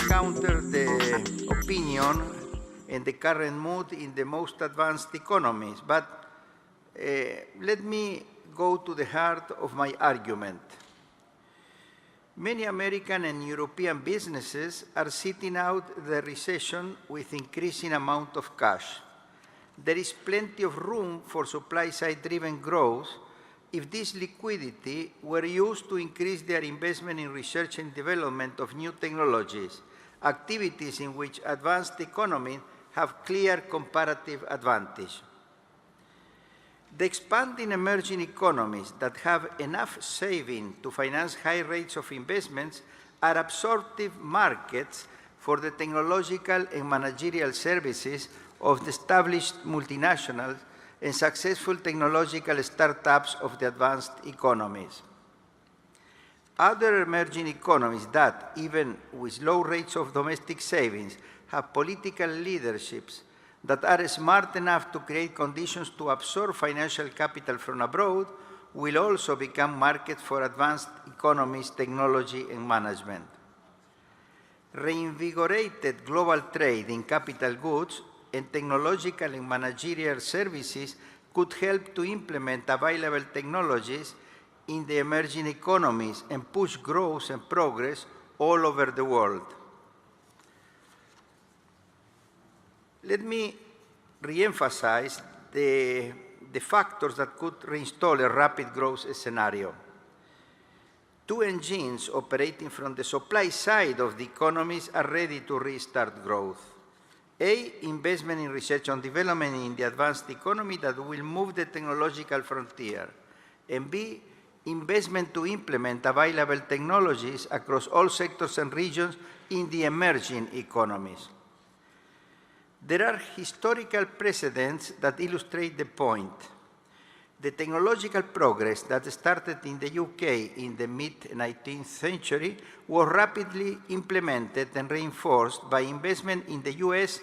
counter the opinion and the current mood in the most advanced economies, but let me go to the heart of my argument. Many American and European businesses are sitting out the recession with increasing amount of cash. There is plenty of room for supply-side driven growth if this liquidity were used to increase their investment in research and development of new technologies, activities in which advanced economies have clear comparative advantage. The expanding emerging economies that have enough saving to finance high rates of investments are absorptive markets for the technological and managerial services of the established multinationals and successful technological startups of the advanced economies. Other emerging economies that, even with low rates of domestic savings, have political leaderships that are smart enough to create conditions to absorb financial capital from abroad will also become markets for advanced economies, technology, and management. Reinvigorated global trade in capital goods and technological and managerial services could help to implement available technologies in the emerging economies and push growth and progress all over the world. Let me re-emphasize the factors that could reinstall a rapid growth scenario. Two engines operating from the supply side of the economies are ready to restart growth. A, investment in research and development in the advanced economy that will move the technological frontier. And B, investment to implement available technologies across all sectors and regions in the emerging economies. There are historical precedents that illustrate the point. The technological progress that started in the UK in the mid-19th century was rapidly implemented and reinforced by investment in the US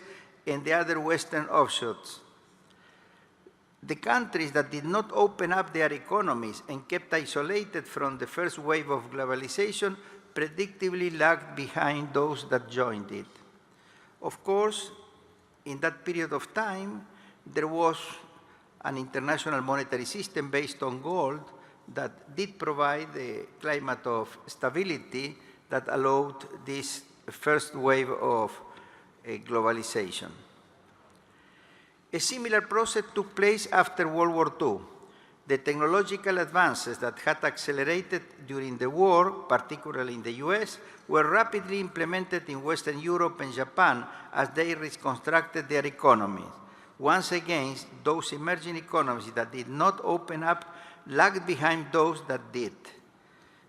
and the other Western offshoots. The countries that did not open up their economies and kept isolated from the first wave of globalization predictably lagged behind those that joined it. Of course, in that period of time, there was an international monetary system based on gold that did provide a climate of stability that allowed this first wave of globalization. A similar process took place after World War II. The technological advances that had accelerated during the war, particularly in the US, were rapidly implemented in Western Europe and Japan as they reconstructed their economies. Once again, those emerging economies that did not open up lagged behind those that did.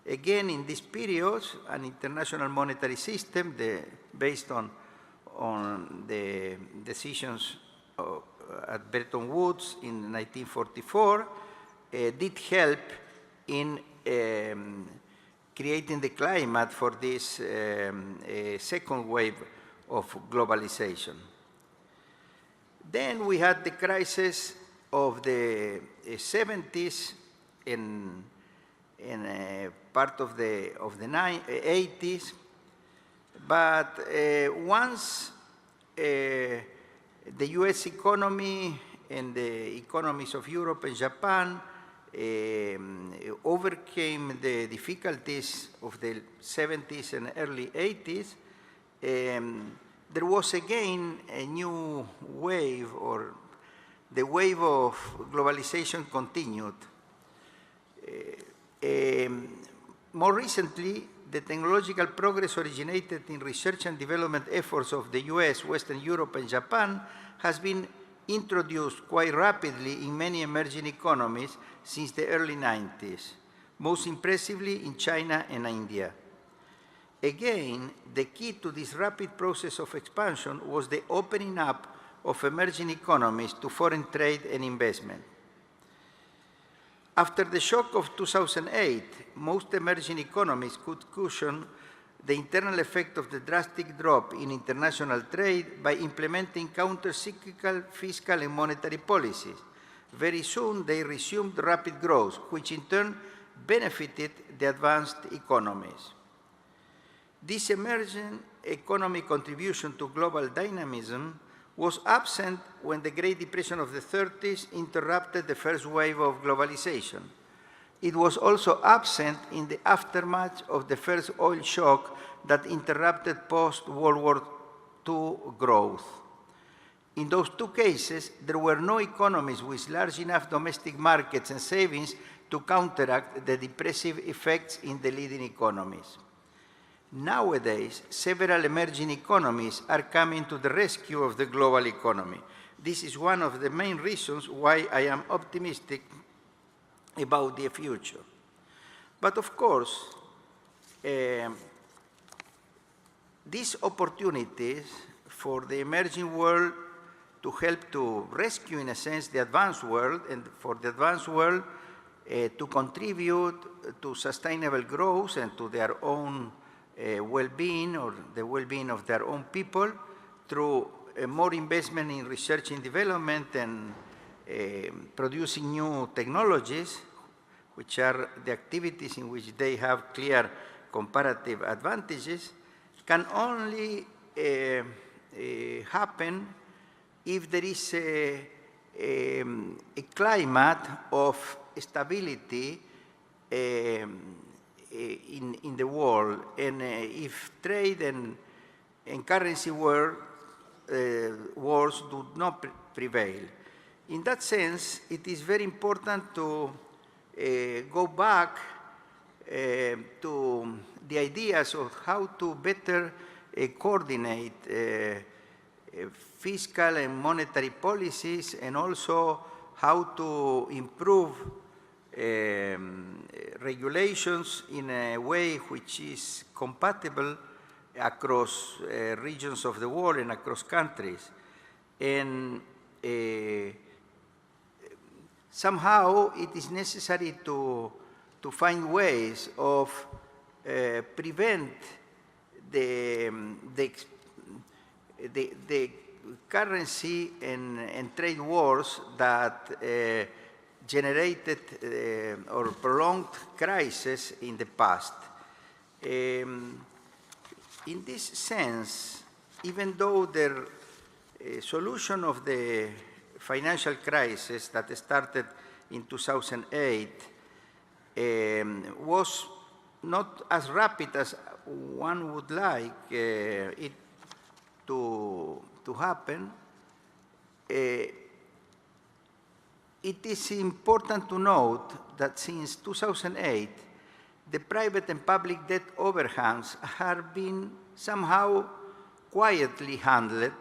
Again, in this period, an international monetary system based on the decisions at Bretton Woods in 1944 did help in creating the climate for this second wave of globalization. Then we had the crisis of the 70s and part of the 80s, but once the US economy and the economies of Europe and Japan overcame the difficulties of the 70s and early 80s, there was again a new wave, or the wave of globalization continued. More recently, the technological progress originated in research and development efforts of the US, Western Europe, and Japan has been introduced quite rapidly in many emerging economies since the early 90s, most impressively in China and India. Again, the key to this rapid process of expansion was the opening up of emerging economies to foreign trade and investment. After the shock of 2008, most emerging economies could cushion the internal effect of the drastic drop in international trade by implementing counter-cyclical fiscal and monetary policies. Very soon, they resumed rapid growth, which in turn benefited the advanced economies. These emerging economic contribution to global dynamism was absent when the Great Depression of the 30s interrupted the first wave of globalization. It was also absent in the aftermath of the first oil shock that interrupted post-World War II growth. In those two cases, there were no economies with large enough domestic markets and savings to counteract the depressive effects in the leading economies. Nowadays, several emerging economies are coming to the rescue of the global economy. This is one of the main reasons why I am optimistic about the future. But of course, these opportunities for the emerging world to help to rescue, in a sense, the advanced world, and for the advanced world to contribute to sustainable growth and to their own well-being or the well-being of their own people through more investment in research and development and producing new technologies, which are the activities in which they have clear comparative advantages, can only happen if there is a climate of stability in the world, and if trade and currency wars do not prevail. In that sense, it is very important to go back to the ideas of how to better coordinate fiscal and monetary policies, and also how to improve regulations in a way which is compatible across regions of the world and across countries. And somehow it is necessary to find ways of prevent the currency and trade wars that generated or prolonged crisis in the past. In this sense, even though the solution of the financial crisis that started in 2008 was not as rapid as one would like it to happen, it is important to note that since 2008, the private and public debt overhangs have been somehow quietly handled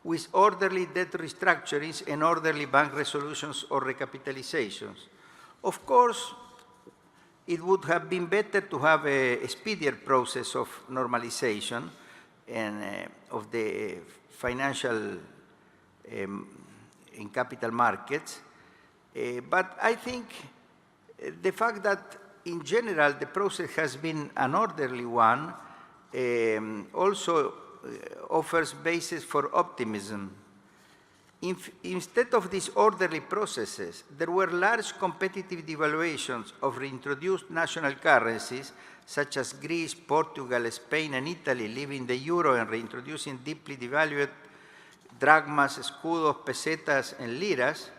with orderly debt restructurings and orderly bank resolutions or recapitalizations. Of course, it would have been better to have a speedier process of normalization and of the financial in capital markets. But I think the fact that in general the process has been an orderly one also offers basis for optimism. Instead of these orderly processes, there were large competitive devaluations of reintroduced national currencies, such as Greece, Portugal, Spain, and Italy, leaving the euro and reintroducing deeply devalued drachmas, escudos, pesetas, and liras.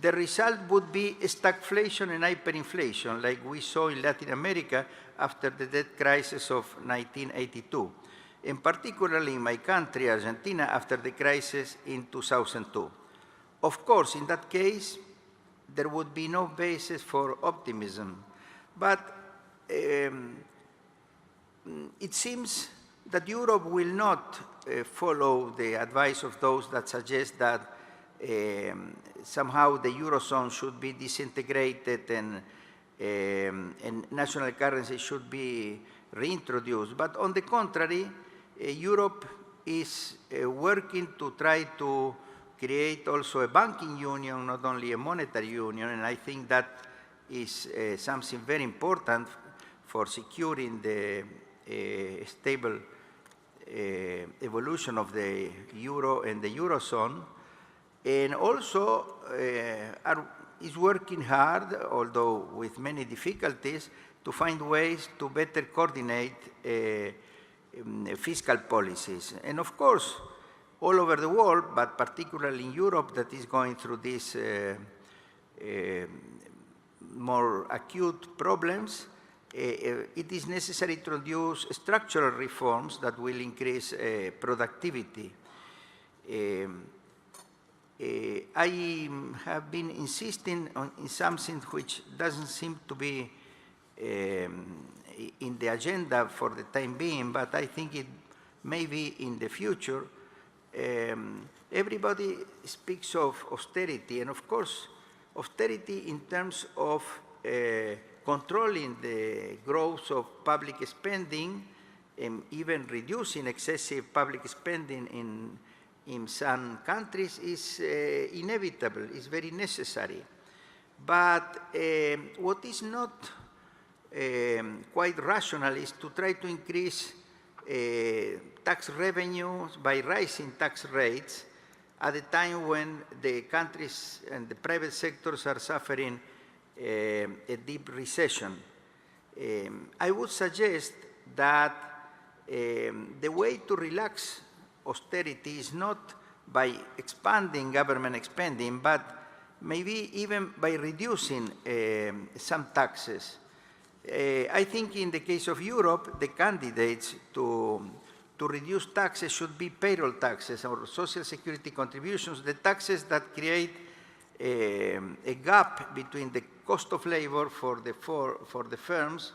The result would be stagflation and hyperinflation, like we saw in Latin America after the debt crisis of 1982, and particularly in my country, Argentina, after the crisis in 2002. Of course, in that case, there would be no basis for optimism, but it seems that Europe will not follow the advice of those that suggest that somehow the Eurozone should be disintegrated and national currency should be reintroduced. But on the contrary, Europe is working to try to create also a banking union, not only a monetary union, and I think that is something very important for securing the stable evolution of the euro and the Eurozone. And also is working hard, although with many difficulties, to find ways to better coordinate fiscal policies. And of course, all over the world, but particularly in Europe, that is going through these more acute problems, it is necessary to introduce structural reforms that will increase productivity. I have been insisting on something which doesn't seem to be in the agenda for the time being, but I think it may be in the future. Everybody speaks of austerity, and of course, austerity in terms of controlling the growth of public spending and even reducing excessive public spending in some countries is inevitable, is very necessary. But what is not quite rational is to try to increase tax revenues by rising tax rates at a time when the countries and the private sectors are suffering a deep recession. I would suggest that the way to relax austerity is not by expanding government spending, but maybe even by reducing some taxes. I think in the case of Europe, the candidates to reduce taxes should be payroll taxes or social security contributions, the taxes that create a gap between the cost of labor for the firms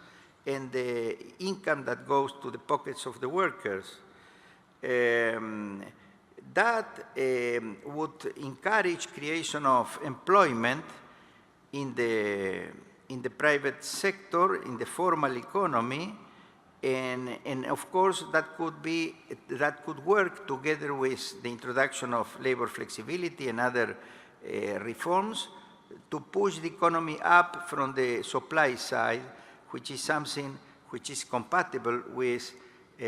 and the income that goes to the pockets of the workers. That would encourage creation of employment in the private sector, in the formal economy, and of course that could work together with the introduction of labor flexibility and other reforms to push the economy up from the supply side, which is something which is compatible with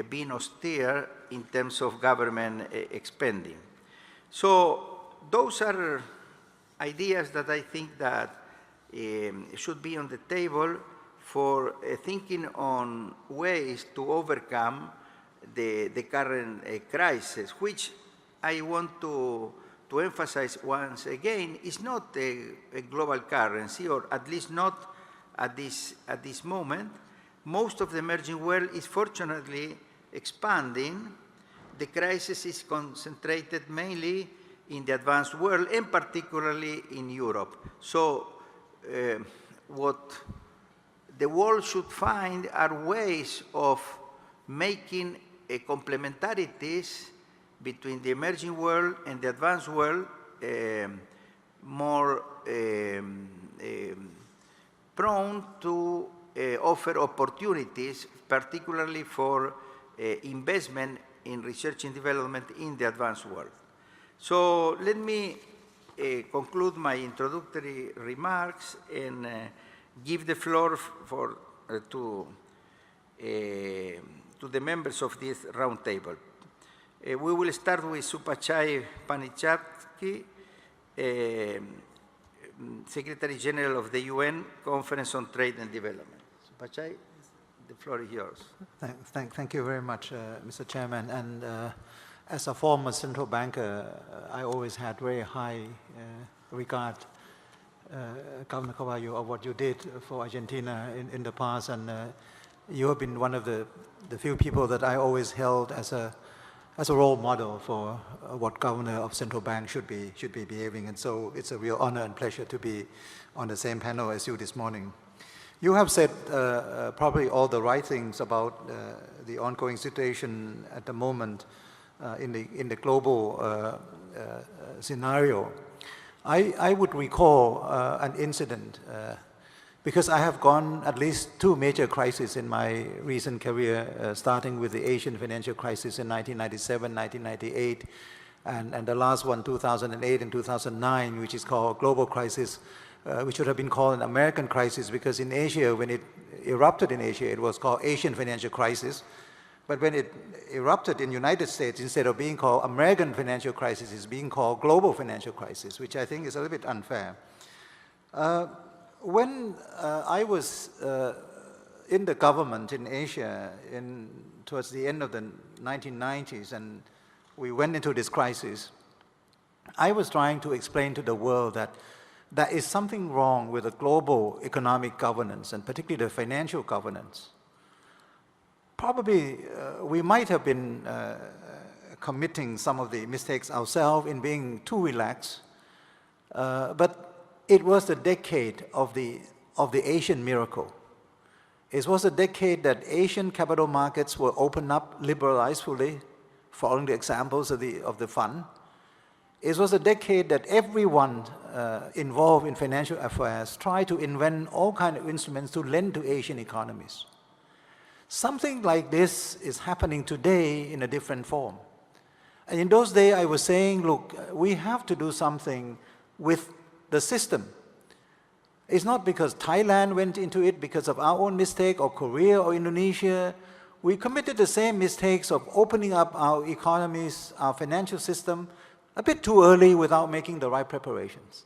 being austere in terms of government spending. So those are ideas that I think that should be on the table for thinking on ways to overcome the current crisis, which I want to emphasize once again is not a global currency, or at least not at this moment. Most of the emerging world is fortunately expanding. The crisis is concentrated mainly in the advanced world, and particularly in Europe. So what the world should find are ways of making a complementarities between the emerging world and the advanced world more prone to offer opportunities, particularly for investment in research and development in the advanced world. So let me conclude my introductory remarks and give the floor to the members of this roundtable. We will start with Supachai Panichatki, Secretary General of the UN Conference on Trade and Development. Supachai, the floor is yours. Thank you very much, Mr. Chairman. And as a former central banker, I always had very high regard, Governor Cavallo, of what you did for Argentina in the past. And you have been one of the few people that I always held as a role model for what governor of central bank should be behaving. And so it's a real honor and pleasure to be on the same panel as you this morning. You have said probably all the right things about the ongoing situation at the moment in the global scenario. I would recall an incident because I have gone at least 2 major crises in my recent career, starting with the Asian financial crisis in 1997, 1998, and the last one, 2008 and 2009, which is called global crisis, which should have been called an American crisis, because in Asia, when it erupted in Asia, it was called Asian financial crisis. But when it erupted in the United States, instead of being called American financial crisis, it's being called global financial crisis, which I think is a little bit unfair. When I was in the government in Asia towards the end of the 1990s, and we went into this crisis, I was trying to explain to the world that there is something wrong with the global economic governance, and particularly the financial governance. Probably we might have been committing some of the mistakes ourselves in being too relaxed, but it was the decade of the Asian miracle. It was a decade that Asian capital markets were opened up, liberalized fully, following the examples of the fund. It was a decade that everyone involved in financial affairs tried to invent all kinds of instruments to lend to Asian economies. Something like this is happening today in a different form. And in those days, I was saying, look, we have to do something with the system. It's not because Thailand went into it because of our own mistake, or Korea or Indonesia. We committed the same mistakes of opening up our economies, our financial system, a bit too early without making the right preparations.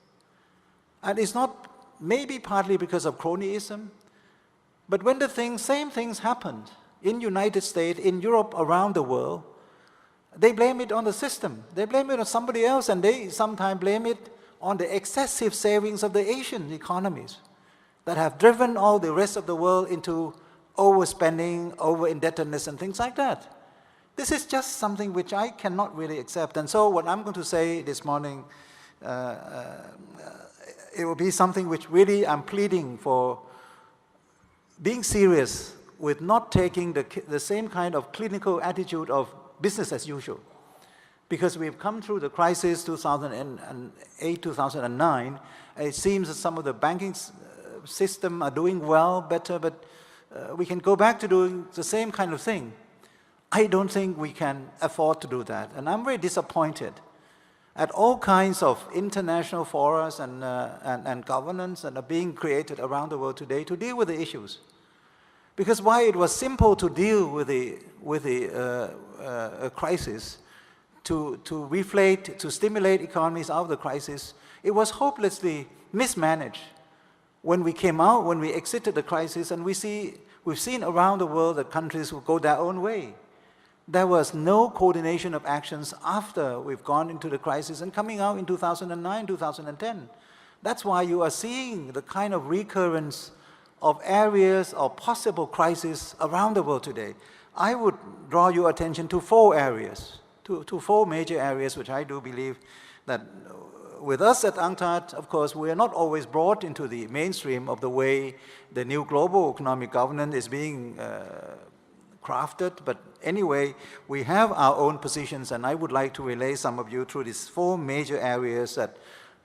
And it's not maybe partly because of cronyism, but when the same things happened in United States, in Europe, around the world, they blame it on the system. They blame it on somebody else, and they sometimes blame it on the excessive savings of the Asian economies that have driven all the rest of the world into overspending, over-indebtedness, and things like that. This is just something which I cannot really accept. And so what I'm going to say this morning, it will be something which really I'm pleading for being serious with not taking the same kind of clinical attitude of business as usual. Because we've come through the crisis 2008, 2009, and it seems that some of the banking system are doing well, better, but we can go back to doing the same kind of thing. I don't think we can afford to do that. And I'm very disappointed at all kinds of international forums and governance that are being created around the world today to deal with the issues. Because while it was simple to deal with the crisis, to reflate, to stimulate economies out of the crisis, it was hopelessly mismanaged when we came out, when we exited the crisis, and we've seen around the world that countries will go their own way. There was no coordination of actions after we've gone into the crisis and coming out in 2009, 2010. That's why you are seeing the kind of recurrence of areas of possible crisis around the world today. I would draw your attention to four areas, to four major areas, which I do believe that with us at UNCTAD, of course, we are not always brought into the mainstream of the way the new global economic governance is being crafted, but anyway, we have our own positions, and I would like to relay some of you through these four major areas that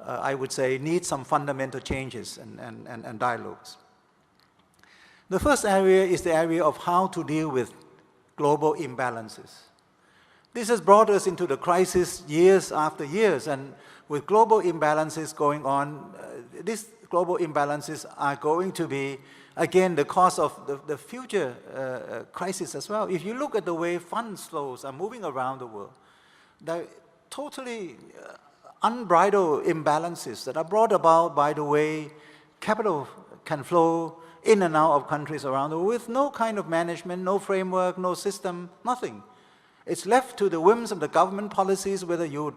I would say need some fundamental changes and dialogues. The first area is the area of how to deal with global imbalances. This has brought us into the crisis years after years, and with global imbalances going on, these global imbalances are going to be, again, the cause of the future crisis as well. If you look at the way funds flows are moving around the world, they're totally unbridled imbalances that are brought about by the way capital can flow in and out of countries around the world with no kind of management, no framework, no system, nothing. It's left to the whims of the government policies, whether you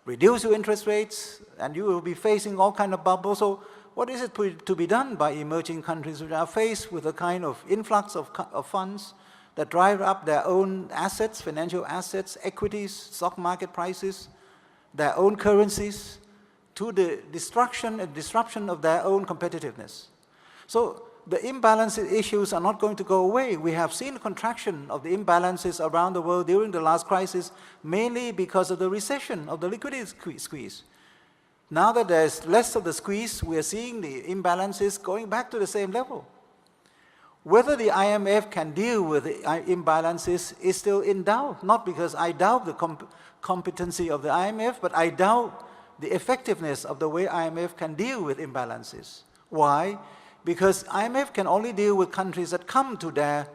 reduce your interest rates and you will be facing all kinds of bubbles. So what is it to be done by emerging countries which are faced with a kind of influx of funds that drive up their own assets, financial assets, equities, stock market prices, their own currencies, to the destruction and disruption of their own competitiveness? So the imbalance issues are not going to go away. We have seen contraction of the imbalances around the world during the last crisis, mainly because of the recession, of the liquidity squeeze. Now that there's less of the squeeze, we are seeing the imbalances going back to the same level. Whether the IMF can deal with the imbalances is still in doubt, not because I doubt the competency of the IMF, but I doubt the effectiveness of the way IMF can deal with imbalances. Why? Because IMF can only deal with countries that come to their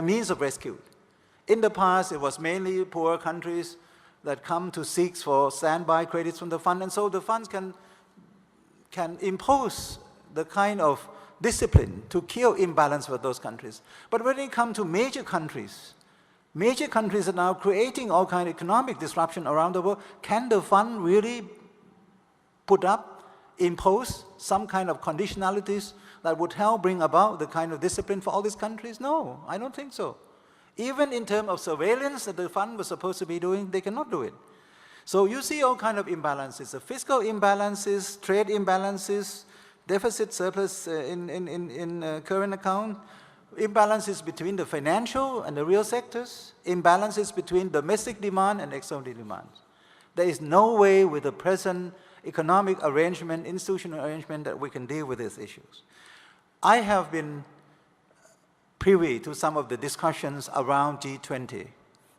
means of rescue. In the past, it was mainly poor countries that come to seek for standby credits from the fund, and so the funds can impose the kind of discipline to kill imbalance for those countries. But when it comes to major countries are now creating all kind of economic disruption around the world. Can the fund really impose some kind of conditionalities that would help bring about the kind of discipline for all these countries? No, I don't think so. Even in terms of surveillance that the fund was supposed to be doing, they cannot do it. So you see all kind of imbalances, the fiscal imbalances, trade imbalances, deficit surplus in current account, imbalances between the financial and the real sectors, imbalances between domestic demand and external demand. There is no way with the present economic arrangement, institutional arrangement, that we can deal with these issues. I have been privy to some of the discussions around G20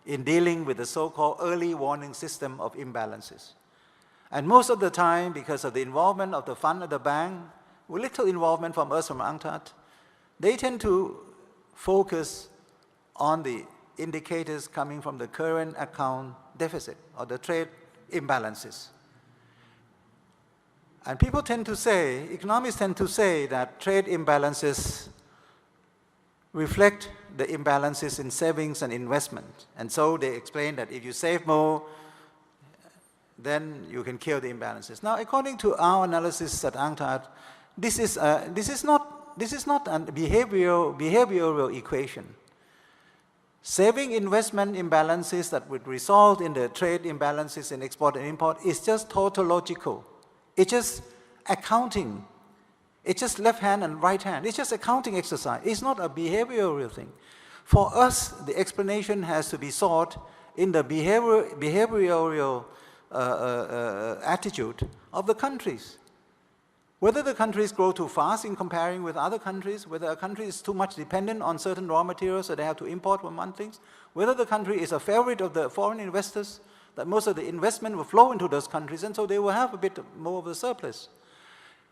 in dealing with the so-called early warning system of imbalances. And most of the time, because of the involvement of the fund at the bank, with little involvement from us from UNCTAD, they tend to focus on the indicators coming from the current account deficit or the trade imbalances. And people tend to say, economists tend to say that trade imbalances reflect the imbalances in savings and investment. And so they explain that if you save more, then you can kill the imbalances. Now, according to our analysis at UNCTAD, this is not a behavioral equation. Saving investment imbalances that would result in the trade imbalances in export and import is just tautological. It's just accounting. It's just left hand and right hand. It's just accounting exercise. It's not a behavioral thing. For us, the explanation has to be sought in the behavioral attitude of the countries. Whether the countries grow too fast in comparing with other countries, whether a country is too much dependent on certain raw materials so they have to import from one thing, whether the country is a favorite of the foreign investors, that most of the investment will flow into those countries and so they will have a bit more of a surplus.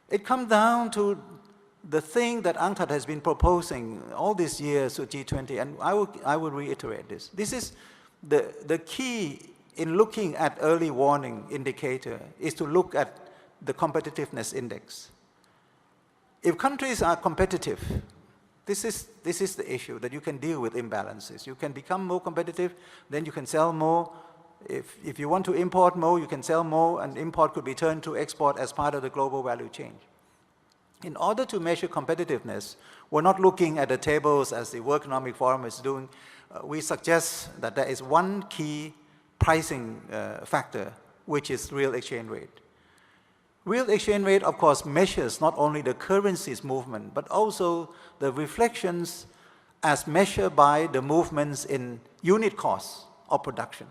It comes down to the thing that UNCTAD has been proposing all these years to G20, and I will reiterate this. This is the key in looking at early warning indicator is to look at the competitiveness index. If countries are competitive, this is the issue, that you can deal with imbalances. You can become more competitive, then you can sell more. If you want to import more, you can sell more, and import could be turned to export as part of the global value chain. In order to measure competitiveness, we're not looking at the tables as the World Economic Forum is doing. We suggest that there is one key pricing factor, which is real exchange rate. Real exchange rate, of course, measures not only the currency's movement, but also the reflections as measured by the movements in unit costs of production.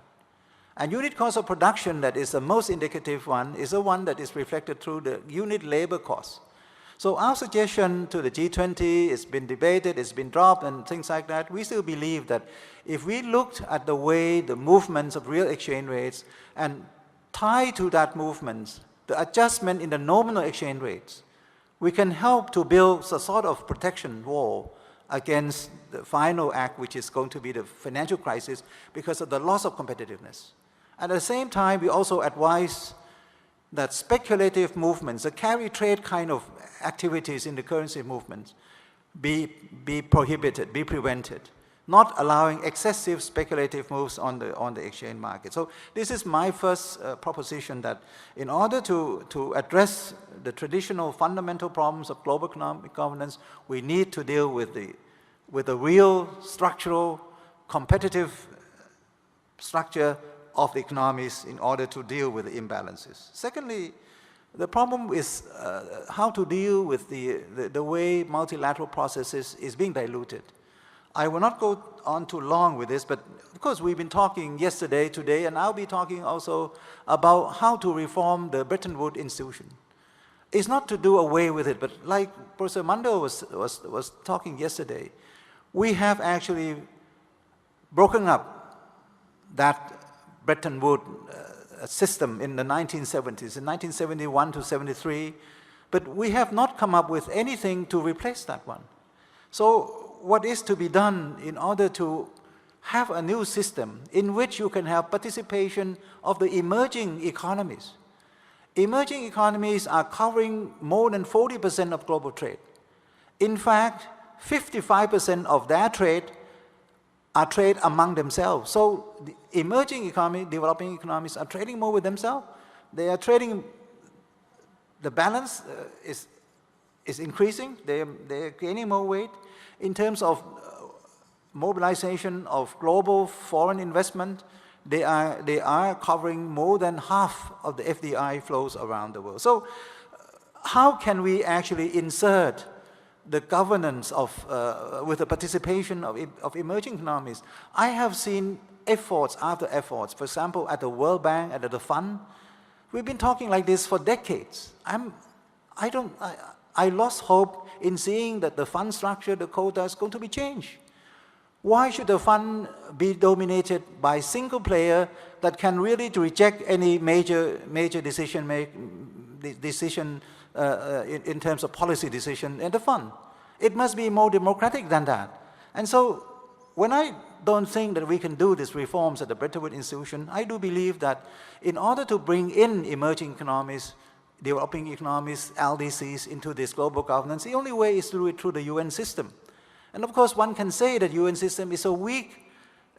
And unit cost of production that is the most indicative one is the one that is reflected through the unit labor cost. So our suggestion to the G20, it's been debated, it's been dropped and things like that. We still believe that if we looked at the way the movements of real exchange rates and tie to that movement the adjustment in the nominal exchange rates, we can help to build a sort of protection wall against the final act, which is going to be the financial crisis because of the loss of competitiveness. At the same time, we also advise that speculative movements, the carry trade kind of activities in the currency movements, be prohibited, be prevented, not allowing excessive speculative moves on the exchange market. So this is my first proposition, that in order to address the traditional fundamental problems of global economic governance, we need to deal with the real structural competitive structure of the economies in order to deal with the imbalances. Secondly, the problem is how to deal with the way multilateral processes is being diluted. I will not go on too long with this, but of course we've been talking yesterday, today, and I'll be talking also about how to reform the Bretton Woods institution. It's not to do away with it, but like Professor Mando was talking yesterday, we have actually broken up that Bretton Woods system in the 1970s, in 1971 to 73, but we have not come up with anything to replace that one. So what is to be done in order to have a new system in which you can have participation of the emerging economies? Emerging economies are covering more than 40% of global trade. In fact, 55% of their trade are trade among themselves. So the emerging economy, developing economies are trading more with themselves. They are trading, the balance is increasing, they're gaining more weight. In terms of mobilization of global foreign investment, they are covering more than half of the FDI flows around the world. So how can we actually insert the governance of, with the participation of emerging economies? I have seen efforts after efforts, for example, at the World Bank, at the fund. We've been talking like this for decades. I lost hope in seeing that the fund structure, the quota is going to be changed. Why should the fund be dominated by a single player that can really reject any major decision in terms of policy decision in the fund? It must be more democratic than that. And so when I don't think that we can do these reforms at the Bretton Woods institution, I do believe that in order to bring in emerging economies, developing economies, LDCs into this global governance, the only way is to do it through the UN system. And of course, one can say that UN system is so weak,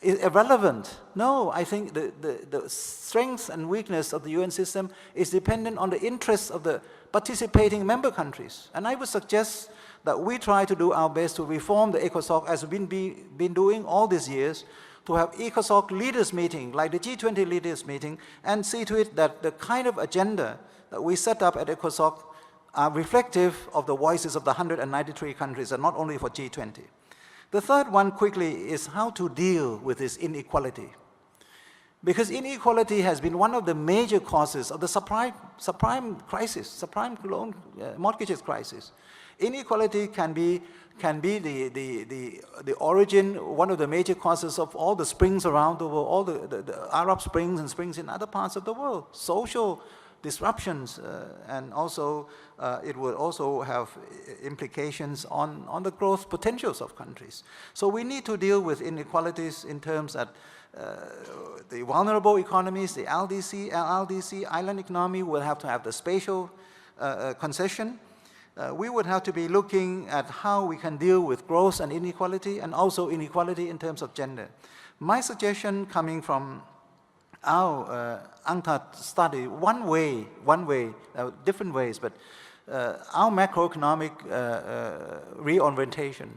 is irrelevant. No, I think the strength and weakness of the UN system is dependent on the interests of the participating member countries. And I would suggest that we try to do our best to reform the ECOSOC as we've been doing all these years, to have ECOSOC leaders meeting, like the G20 leaders meeting, and see to it that the kind of agenda that we set up at ECOSOC are reflective of the voices of the 193 countries, and not only for G20. The third one quickly is how to deal with this inequality. Because inequality has been one of the major causes of the subprime crisis, subprime loan mortgages crisis. Inequality can be the origin, one of the major causes of all the springs around the world, all the Arab Springs and springs in other parts of the world. Social disruptions, and also it will also have implications on the growth potentials of countries. So we need to deal with inequalities in terms that the vulnerable economies, the LDC, island economy will have to have the spatial concession. We would have to be looking at how we can deal with growth and inequality, and also inequality in terms of gender. My suggestion coming from our UNCTAD study, one way, different ways, but our macroeconomic reorientation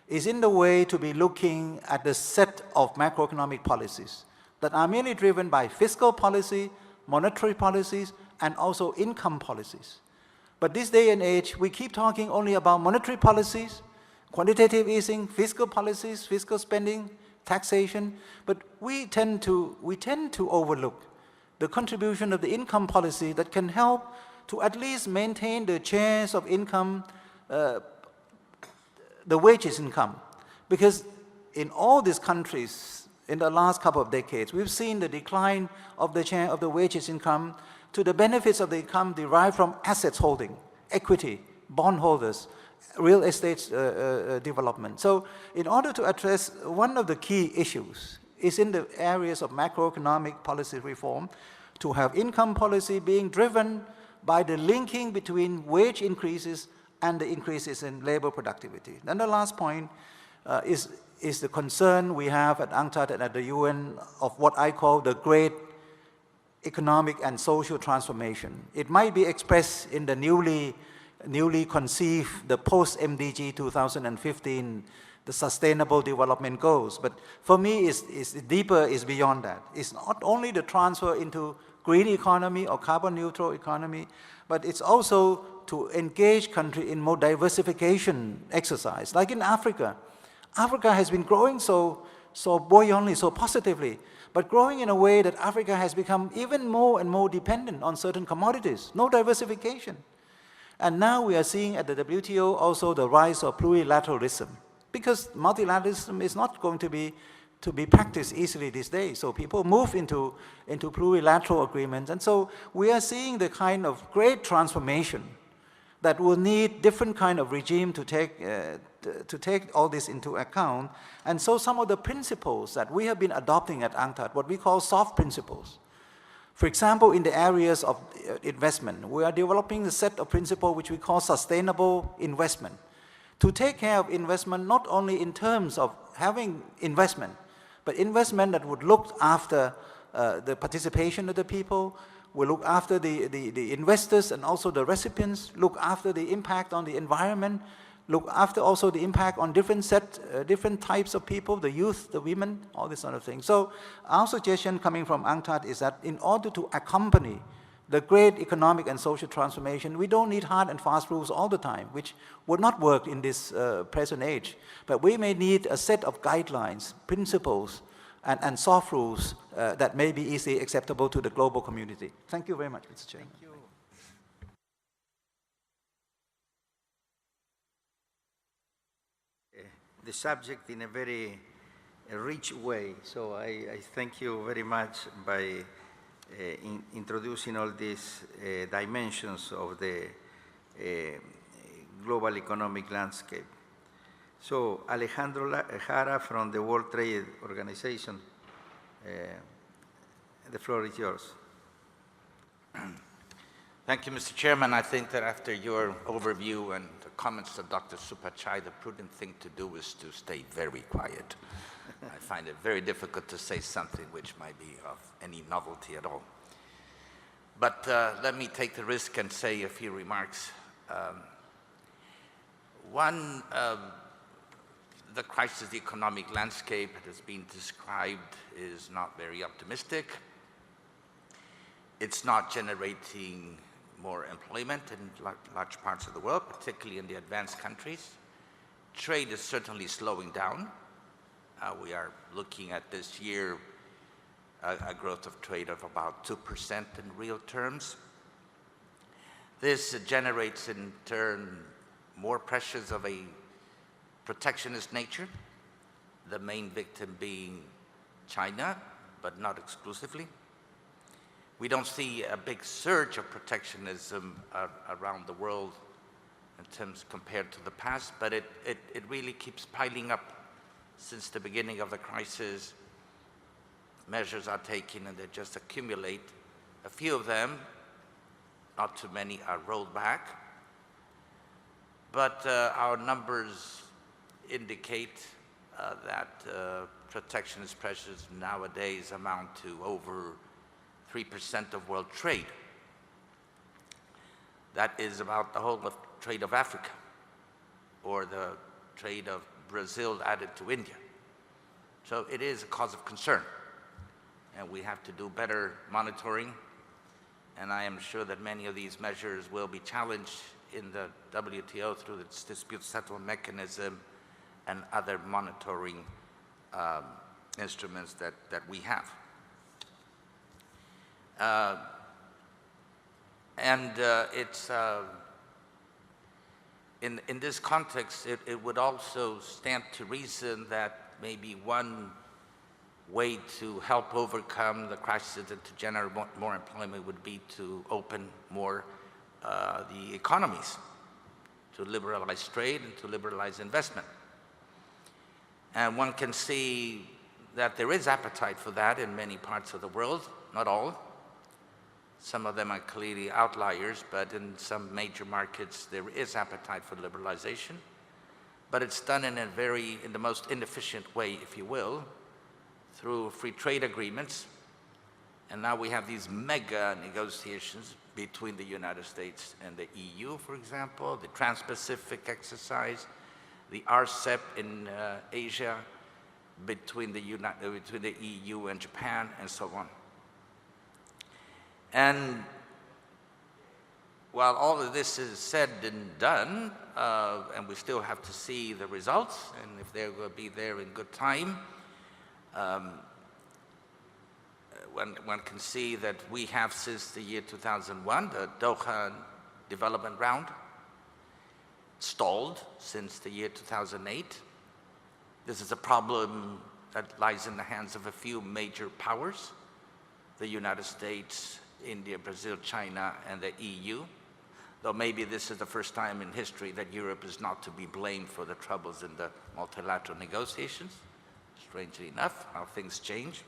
is in the way to be looking at the set of macroeconomic policies that are mainly driven by fiscal policy, monetary policies, and also income policies. But this day and age, we keep talking only about monetary policies, quantitative easing, fiscal policies, fiscal spending, taxation, but we tend to overlook the contribution of the income policy that can help to at least maintain the shares of income, the wages income. Because in all these countries, in the last couple of decades, we've seen the decline of the share of the wages income to the benefits of the income derived from assets holding, equity, bondholders, real estate development. So in order to address one of the key issues is in the areas of macroeconomic policy reform, to have income policy being driven by the linking between wage increases and the increases in labor productivity. Then the last point is the concern we have at UNCTAD and at the UN of what I call the great economic and social transformation. It might be expressed in the newly conceived, the post-MDG 2015, the Sustainable Development Goals. But for me, it's deeper, is beyond that. It's not only the transfer into green economy or carbon neutral economy, but it's also to engage country in more diversification exercise. Like in Africa. Africa has been growing so buoyantly, so positively, but growing in a way that Africa has become even more and more dependent on certain commodities, no diversification. And now we are seeing at the WTO also the rise of plurilateralism, because multilateralism is not going to be practiced easily these days. So people move into plurilateral agreements. And so we are seeing the kind of great transformation that will need different kind of regime to take all this into account. And so some of the principles that we have been adopting at UNCTAD, what we call soft principles. For example, in the areas of investment, we are developing a set of principles which we call sustainable investment, to take care of investment not only in terms of having investment, but investment that would look after the participation of the people, will look after the investors and also the recipients, look after the impact on the environment, look after also the impact on different types of people, the youth, the women, all this sort of thing. So our suggestion coming from UNCTAD is that in order to accompany the great economic and social transformation, we don't need hard and fast rules all the time, which would not work in this present age. But we may need a set of guidelines, principles, and soft rules that may be easily acceptable to the global community. Thank you very much, Mr. Chairman. Thank you. The subject in a very rich way, so I thank you very much by introducing all these dimensions of the global economic landscape. So Alejandro Jara from the World Trade Organization, the floor is yours. Thank you, Mr. Chairman. I think that after your overview and the comments of Dr. Supachai, the prudent thing to do is to stay very quiet. I find it very difficult to say something which might be of any novelty at all. But let me take the risk and say a few remarks. One, the crisis, the economic landscape that has been described is not very optimistic. It's not generating more employment in large parts of the world, particularly in the advanced countries. Trade is certainly slowing down. We are looking at this year a growth of trade of about 2% in real terms. This generates in turn more pressures of a protectionist nature, the main victim being China, but not exclusively. We don't see a big surge of protectionism around the world in terms compared to the past, but it really keeps piling up since the beginning of the crisis. Measures are taken and they just accumulate. A few of them, not too many, are rolled back. But our numbers indicate that protectionist pressures nowadays amount to over 3% of world trade. That is about the whole of trade of Africa, or the trade of Brazil added to India. So it is a cause of concern, and we have to do better monitoring, and I am sure that many of these measures will be challenged in the WTO through its dispute settlement mechanism and other monitoring instruments that we have. It's in this context, it would also stand to reason that maybe one way to help overcome the crisis and to generate more employment would be to open more the economies, to liberalize trade and to liberalize investment. And one can see that there is appetite for that in many parts of the world, not all. Some of them are clearly outliers, but in some major markets there is appetite for liberalization. But it's done in the most inefficient way, if you will, through free trade agreements. And now we have these mega negotiations between the United States and the EU, for example, the Trans-Pacific exercise, the RCEP in Asia, between the EU and Japan, and so on. And while all of this is said and done, and we still have to see the results, and if they're going to be there in good time, one can see that we have, since the year 2001, the Doha development round, stalled since the year 2008. This is a problem that lies in the hands of a few major powers, the United States, India, Brazil, China, and the EU, though maybe this is the first time in history that Europe is not to be blamed for the troubles in the multilateral negotiations. Strangely enough, how things change.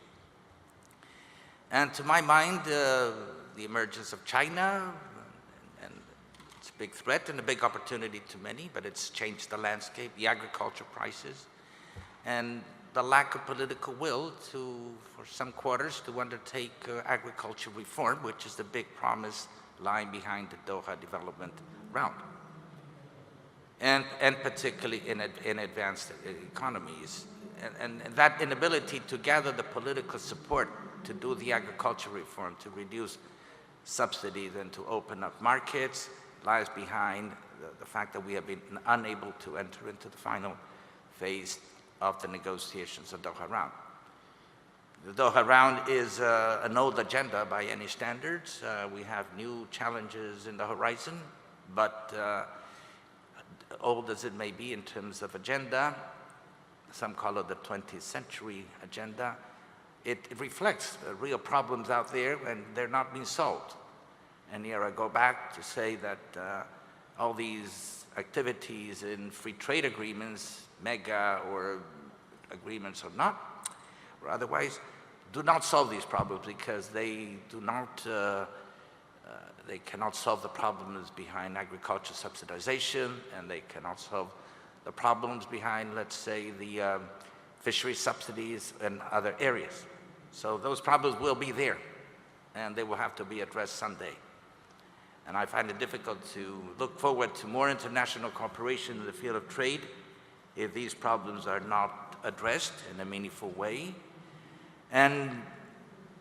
And to my mind, the emergence of China and It's a big threat and a big opportunity to many, but it's changed the landscape, the agriculture prices, and the lack of political will for some quarters to undertake agriculture reform, which is the big promise lying behind the Doha development round. And particularly in advanced economies. And that inability to gather the political support to do the agriculture reform, to reduce subsidies and to open up markets, lies behind the fact that we have been unable to enter into the final phase of the negotiations of Doha round. The Doha round is an old agenda by any standards. We have new challenges in the horizon, but old as it may be in terms of agenda, some call it the 20th century agenda, it reflects real problems out there and they're not being solved. And here I go back to say that all these activities in free trade agreements, mega or agreements or not, or otherwise, do not solve these problems because they do not they cannot solve the problems behind agriculture subsidization, and they cannot solve the problems behind, let's say, the fishery subsidies and other areas. So those problems will be there, and they will have to be addressed someday. And I find it difficult to look forward to more international cooperation in the field of trade if these problems are not addressed in a meaningful way. And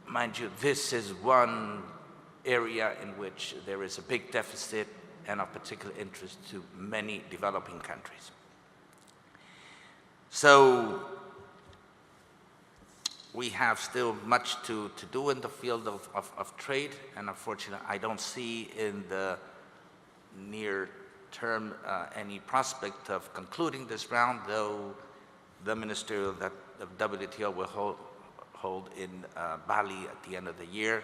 mind you, this is one area in which there is a big deficit and of particular interest to many developing countries. So we have still much to do in the field of trade, and unfortunately I don't see in the near term any prospect of concluding this round, though the Minister of WTO will hold in Bali at the end of the year.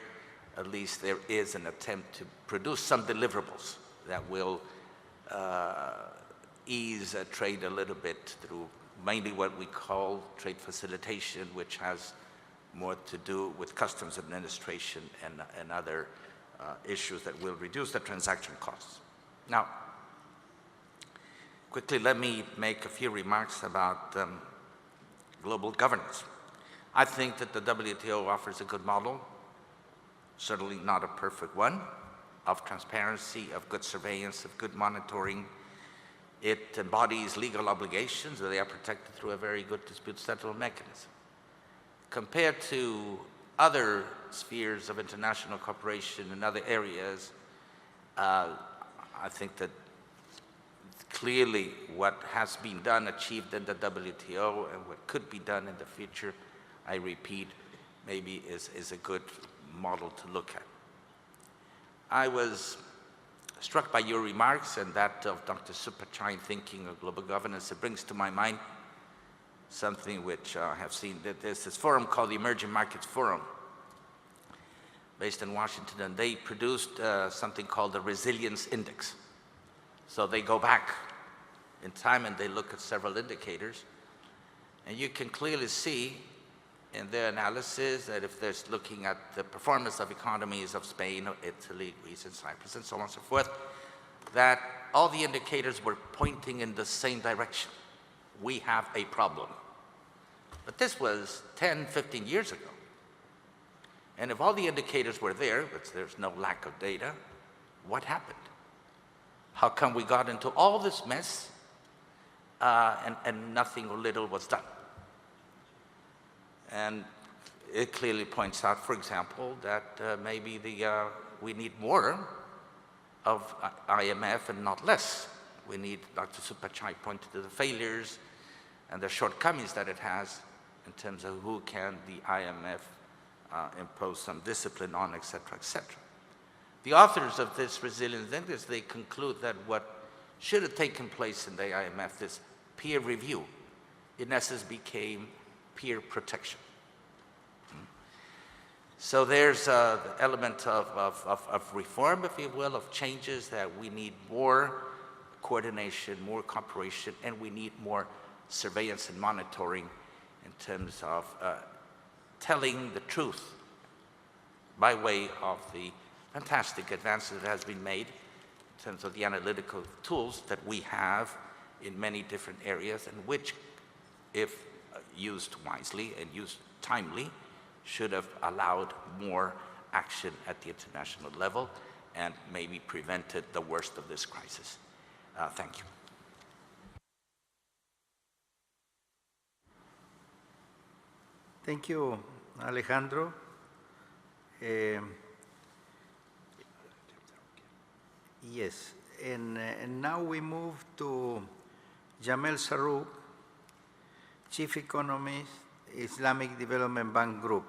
At least there is an attempt to produce some deliverables that will ease trade a little bit through mainly what we call trade facilitation, which has more to do with customs administration and other issues that will reduce the transaction costs. Now, quickly let me make a few remarks about global governance. I think that the WTO offers a good model, certainly not a perfect one, of transparency, of good surveillance, of good monitoring. It embodies legal obligations, they are protected through a very good dispute settlement mechanism. Compared to other spheres of international cooperation in other areas, I think that clearly what has been done, achieved in the WTO, and what could be done in the future, I repeat, maybe is a good model to look at. I was struck by your remarks and that of Dr. Supachai thinking of global governance. It brings to my mind something which I have seen. There's this forum called the Emerging Markets Forum, based in Washington, and they produced something called the Resilience Index. So they go back in time and they look at several indicators, and you can clearly see in their analysis that if they're looking at the performance of economies of Spain, Italy, Greece, and Cyprus, and so on and so forth, that all the indicators were pointing in the same direction. We have a problem. But this was 10, 15 years ago. And if all the indicators were there, but there's no lack of data, what happened? How come we got into all this mess and nothing or little was done? And it clearly points out, for example, that maybe we need more of IMF and not less. We need, Dr. Supachai pointed to the failures and the shortcomings that it has in terms of who can the IMF impose some discipline on, et cetera, et cetera. The authors of this resilience index, they conclude that what should have taken place in the IMF, this peer review, in essence became peer protection. So there's the element of reform, if you will, of changes, that we need more coordination, more cooperation, and we need more surveillance and monitoring in terms of telling the truth by way of the fantastic advances that has been made terms of the analytical tools that we have in many different areas, and which, if used wisely and used timely, should have allowed more action at the international level and maybe prevented the worst of this crisis. Thank you. Thank you, Alejandro. Yes, and now we move to Jamel Sarrouk, Chief Economist, Islamic Development Bank Group.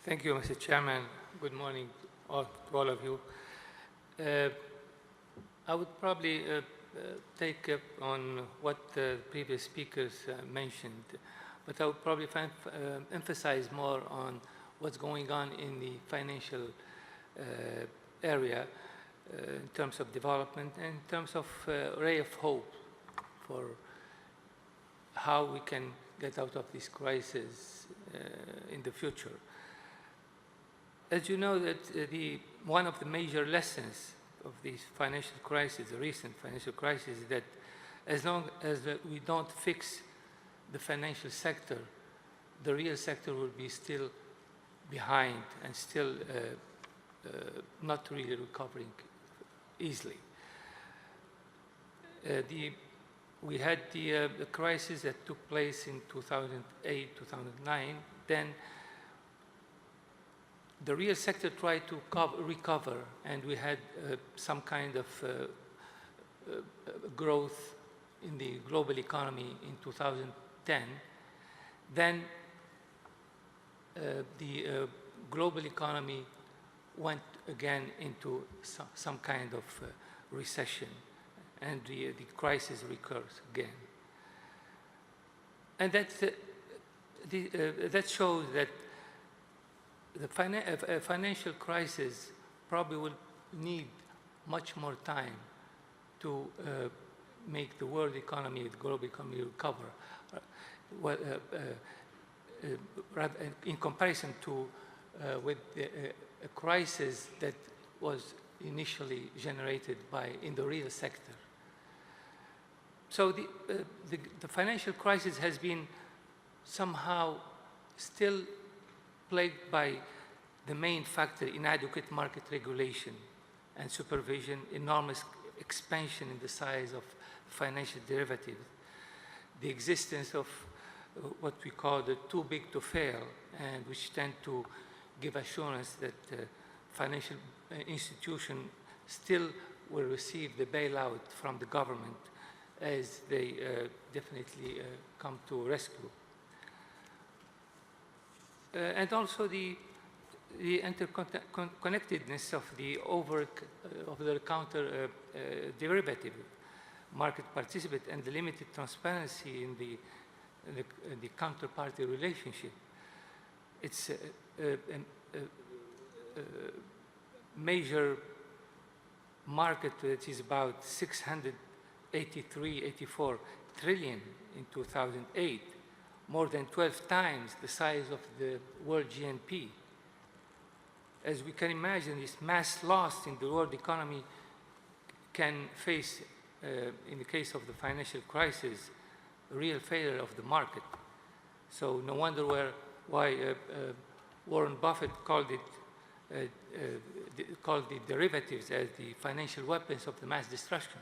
Thank you, Mr. Chairman. Good morning to all of you. I would probably take up on what the previous speakers mentioned, but I would probably emphasize more on what's going on in the financial area in terms of development and in terms of ray of hope for how we can get out of this crisis in the future. As you know, that one of the major lessons of this financial crisis, the recent financial crisis, is that as long as we don't fix the financial sector, the real sector will be still behind and still not really recovering easily. We had the crisis that took place in 2008, 2009. Then the real sector tried to recover, and we had some kind of growth in the global economy in 2010. Then the global economy went again into some kind of recession, and the crisis recurs again. And that shows that the financial crisis probably will need much more time to make the world economy, the global economy recover. In comparison to with a crisis that was initially generated in the real sector. So the financial crisis has been somehow still plagued by the main factor: inadequate market regulation and supervision, enormous expansion in the size of financial derivatives, the existence of what we call the too big to fail, and which tend to give assurance that financial institutions still will receive the bailout from the government as they definitely come to rescue. And also the interconnectedness of the over-the-counter derivative market participant and the limited transparency in the counterparty relationship. It's a major market that is about 683-84 trillion in 2008, more than 12 times the size of the world GNP. As we can imagine, this mass loss in the world economy can face, in the case of the financial crisis, a real failure of the market. So no wonder why Warren Buffett called the derivatives as the financial weapons of the mass destruction.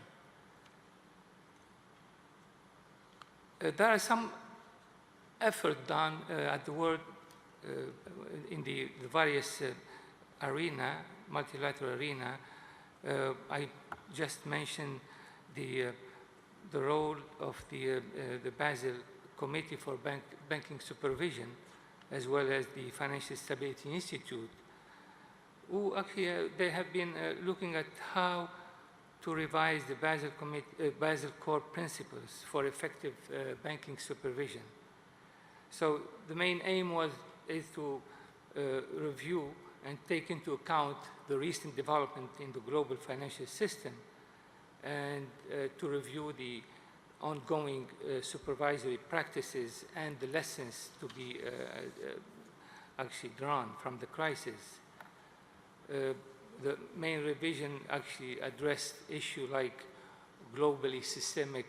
There are some effort done at the world in the various multilateral arena. I just mentioned the role of the Basel Committee for Banking Supervision, as well as the Financial Stability Institute, who actually they have been looking at how to revise the Basel core principles for effective banking supervision. So the main aim is to review and take into account the recent development in the global financial system, and to review the ongoing supervisory practices and the lessons to be actually drawn from the crisis. The main revision actually addressed issues like globally systemic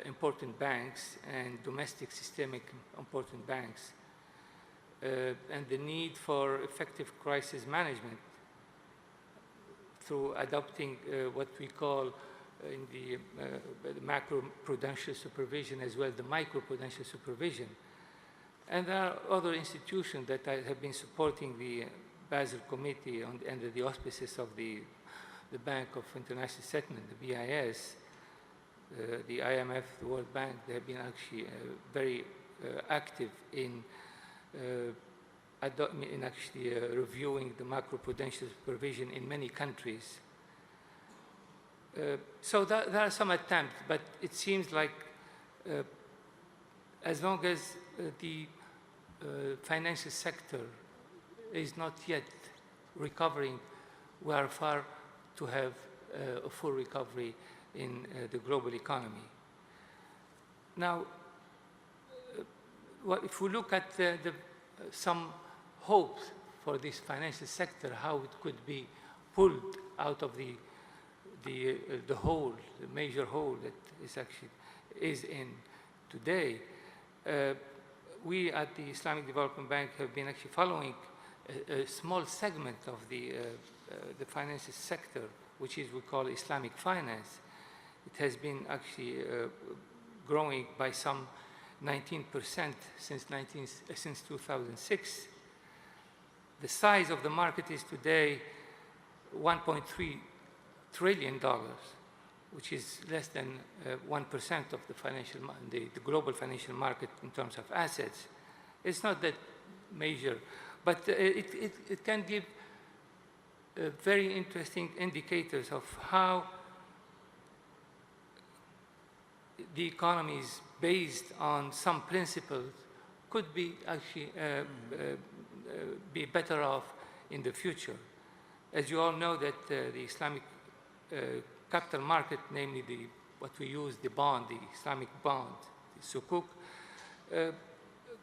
important banks and domestic systemic important banks, and the need for effective crisis management through adopting what we call in the macro-prudential supervision as well as the micro-prudential supervision. And there are other institutions that have been supporting the Basel Committee under the auspices of the Bank of International Settlement, the BIS, the IMF, the World Bank. They have been actually very active in reviewing the macro-prudential supervision in many countries. So there are some attempts, but it seems like as long as the financial sector is not yet recovering, we are far to have a full recovery in the global economy. Now, if we look at some hopes for this financial sector, how it could be pulled out of the hole, the major hole that is in today, we at the Islamic Development Bank have been actually following a small segment of the financial sector, which is we call Islamic finance. It has been actually growing by some 19% since 2006. The size of the market is today $1.3 trillion, which is less than 1% of the global financial market in terms of assets. It's not that major, but it can give very interesting indicators of how the economies based on some principles could be actually be better off in the future. As you all know that the Islamic capital market, namely what we use, the bond, the Islamic bond, the sukuk,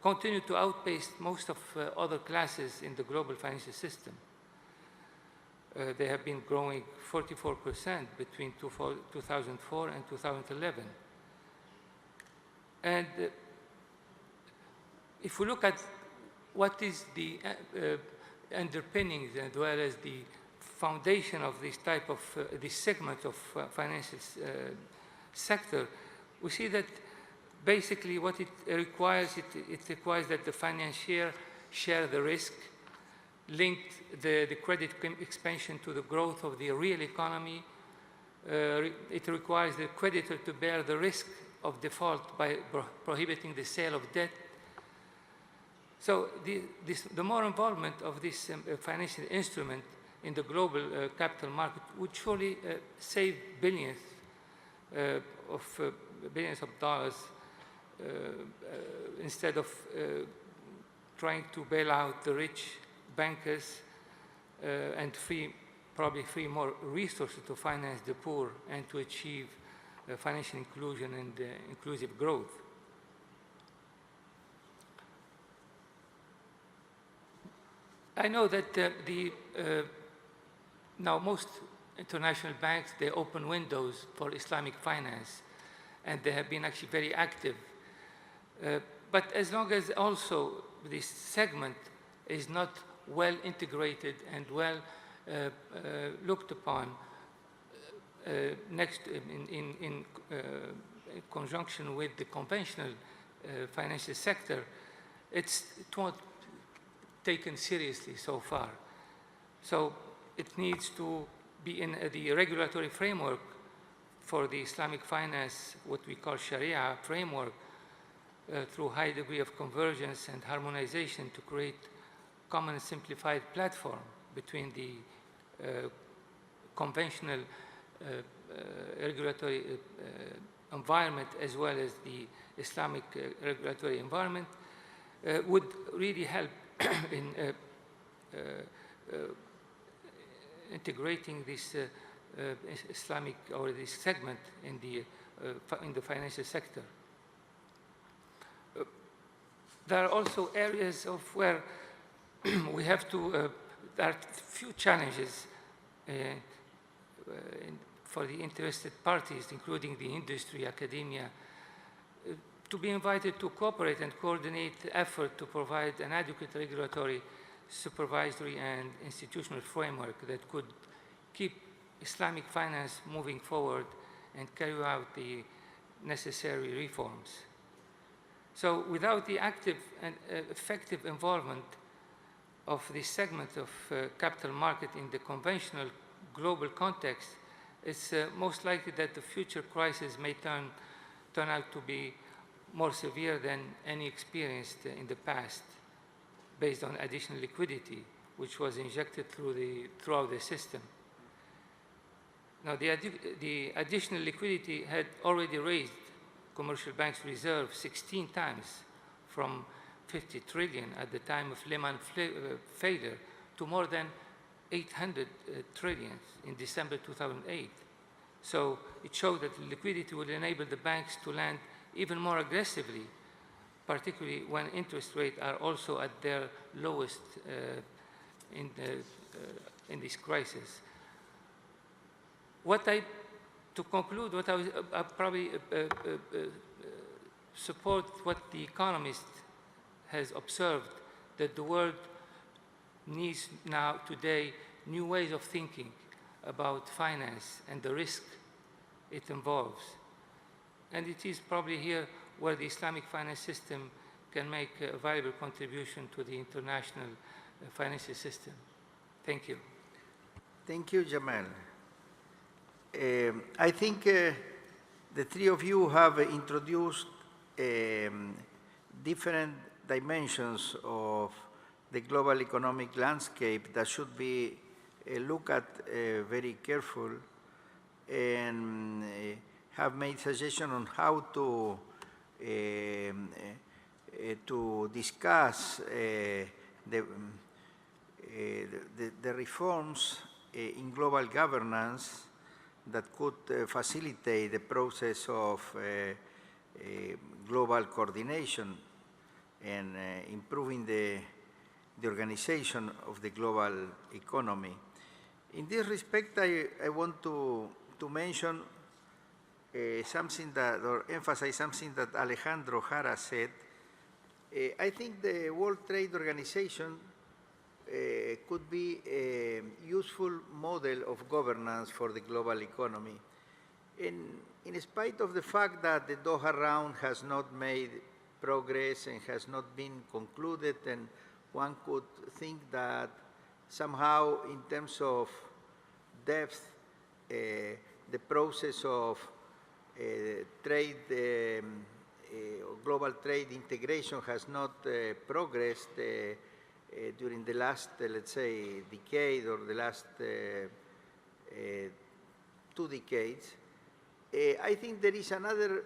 continue to outpace most of other classes in the global financial system. They have been growing 44% between 2004 and 2011. And if we look at what is the underpinnings as well as the foundation of this type of, this segment of financial sector, we see that basically what it requires, it requires that the financier share the risk, linked the credit expansion to the growth of the real economy. It requires the creditor to bear the risk of default by prohibiting the sale of debt. So the more involvement of this financial instrument in the global capital market would surely save billions of dollars instead of trying to bail out the rich bankers and probably free more resources to finance the poor and to achieve financial inclusion and inclusive growth. I know that now most international banks, they open windows for Islamic finance, and they have been actually very active. But as long as also this segment is not well integrated and well looked upon in conjunction with the conventional financial sector, it won't taken seriously so far. So it needs to be in the regulatory framework for the Islamic finance, what we call Sharia framework, through high degree of convergence and harmonization to create common and simplified platform between the conventional regulatory environment as well as the Islamic regulatory environment, would really help in integrating this Islamic or this segment in the financial sector. There are also areas of where we have to there are few challenges for the interested parties, including the industry, academia, to be invited to cooperate and coordinate the effort to provide an adequate regulatory, supervisory, and institutional framework that could keep Islamic finance moving forward and carry out the necessary reforms. So without the active and effective involvement of this segment of capital market in the conventional global context, it's most likely that the future crisis may turn out to be more severe than any experienced in the past, based on additional liquidity, which was injected throughout the system. Now, the additional liquidity had already raised commercial banks' reserves 16 times, from 50 trillion at the time of Lehman failure to more than 800 trillion in December 2008. So it showed that liquidity would enable the banks to lend even more aggressively, particularly when interest rates are also at their lowest in this crisis. To conclude, I probably support what the Economist has observed, that the world needs now, today, new ways of thinking about finance and the risk it involves. And it is probably here where the Islamic finance system can make a valuable contribution to the international financial system. Thank you. Thank you, Jamal. I think the three of you have introduced different dimensions of the global economic landscape that should be looked at very careful, and have made suggestions on how to discuss the reforms in global governance that could facilitate the process of global coordination and improving the organization of the global economy. In this respect, I want to mention something that, or emphasize something that Alejandro Jara said. I think the World Trade Organization could be a useful model of governance for the global economy. In spite of the fact that the Doha round has not made progress and has not been concluded, and one could think that somehow in terms of depth, the process of global trade integration has not progressed during the last, let's say, decade or the last 2 decades. I think there is another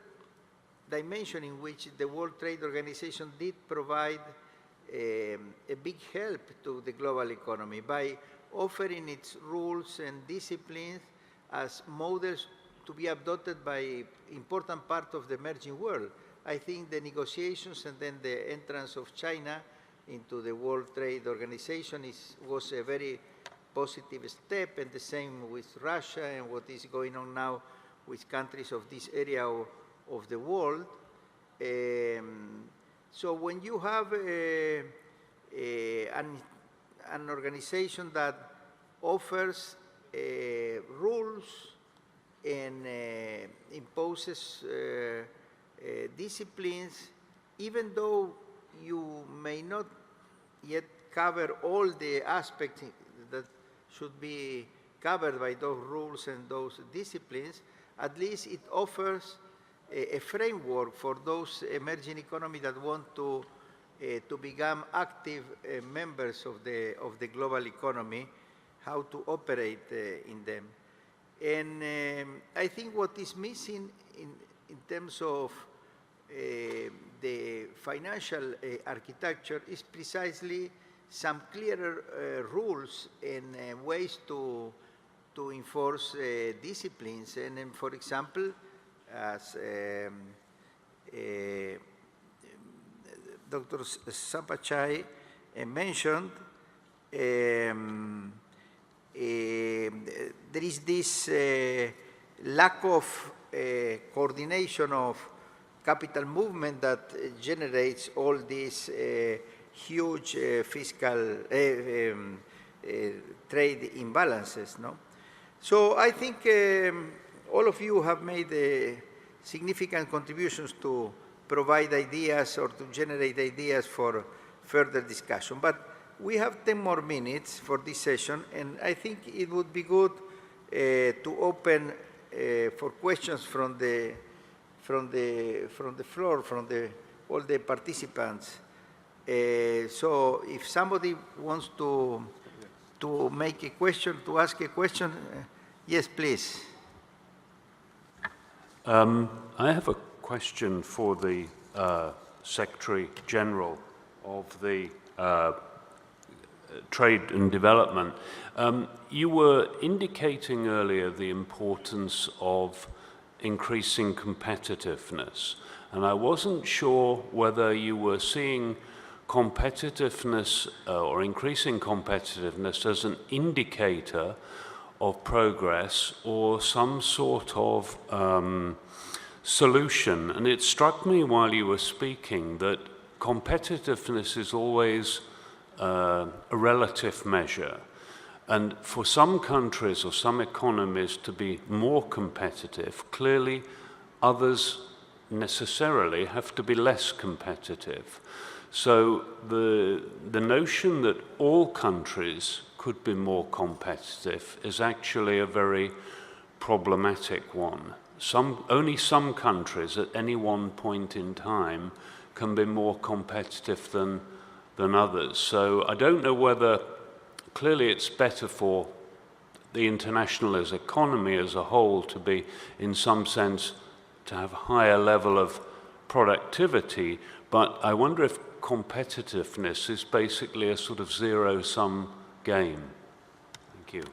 dimension in which the World Trade Organization did provide a big help to the global economy by offering its rules and disciplines as models to be adopted by important part of the emerging world. I think the negotiations and then the entrance of China into the World Trade Organization was a very positive step, and the same with Russia and what is going on now with countries of this area of the world. So when you have an organization that offers rules and imposes disciplines, even though you may not yet cover all the aspects that should be covered by those rules and those disciplines, at least it offers a framework for those emerging economies that want to become active members of the global economy, how to operate in them. And I think what is missing in terms of the financial architecture is precisely some clearer rules and ways to enforce disciplines. And for example, as Dr. Sapachai mentioned, there is this lack of coordination of capital movement that generates all these huge fiscal trade imbalances. No? So I think all of you have made significant contributions to provide ideas or to generate ideas for further discussion. But we have 10 more minutes for this session, and I think it would be good to open for questions from the floor, from all the participants. So if somebody wants to make a question, to ask a question, yes, please. I have a question for the Secretary General of the Trade and Development. You were indicating earlier the importance of increasing competitiveness, and I wasn't sure whether you were seeing competitiveness or increasing competitiveness as an indicator of progress or some sort of solution. And it struck me while you were speaking that competitiveness is always a relative measure. And for some countries or some economies to be more competitive, clearly others necessarily have to be less competitive. So the notion that all countries could be more competitive is actually a very problematic one. Only some countries at any one point in time can be more competitive than others. So I don't know whether, clearly it's better for the international economy as a whole to be, in some sense, to have a higher level of productivity, but I wonder if competitiveness is basically a sort of zero-sum game. Thank you.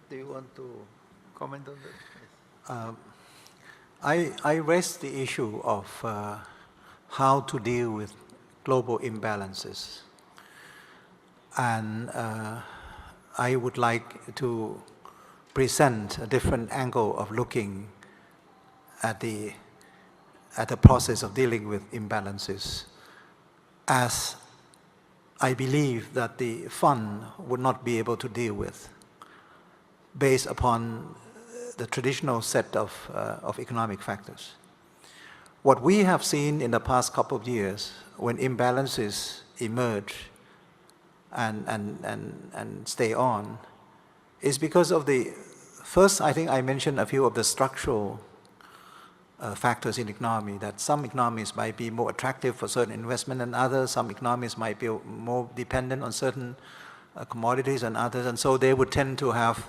Do you want to comment on that? I raised the issue of how to deal with global imbalances. And I would like to present a different angle of looking at the process of dealing with imbalances, as I believe that the fund would not be able to deal with, based upon the traditional set of economic factors. What we have seen in the past couple of years, when imbalances emerge and stay on, is because of the, first I think I mentioned a few of the structural factors in economy, that some economies might be more attractive for certain investment than others, some economies might be more dependent on certain commodities than others, and so they would tend to have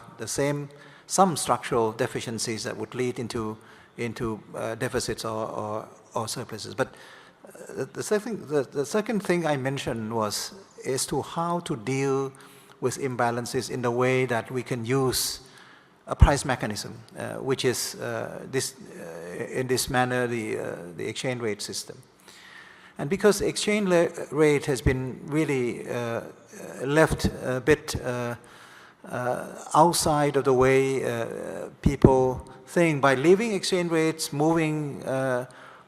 some structural deficiencies that would lead into deficits or surpluses. But the second thing I mentioned was as to how to deal with imbalances in the way that we can use a price mechanism, which is in this manner the exchange rate system. And because exchange rate has been really left a bit outside of the way people think, by leaving exchange rates moving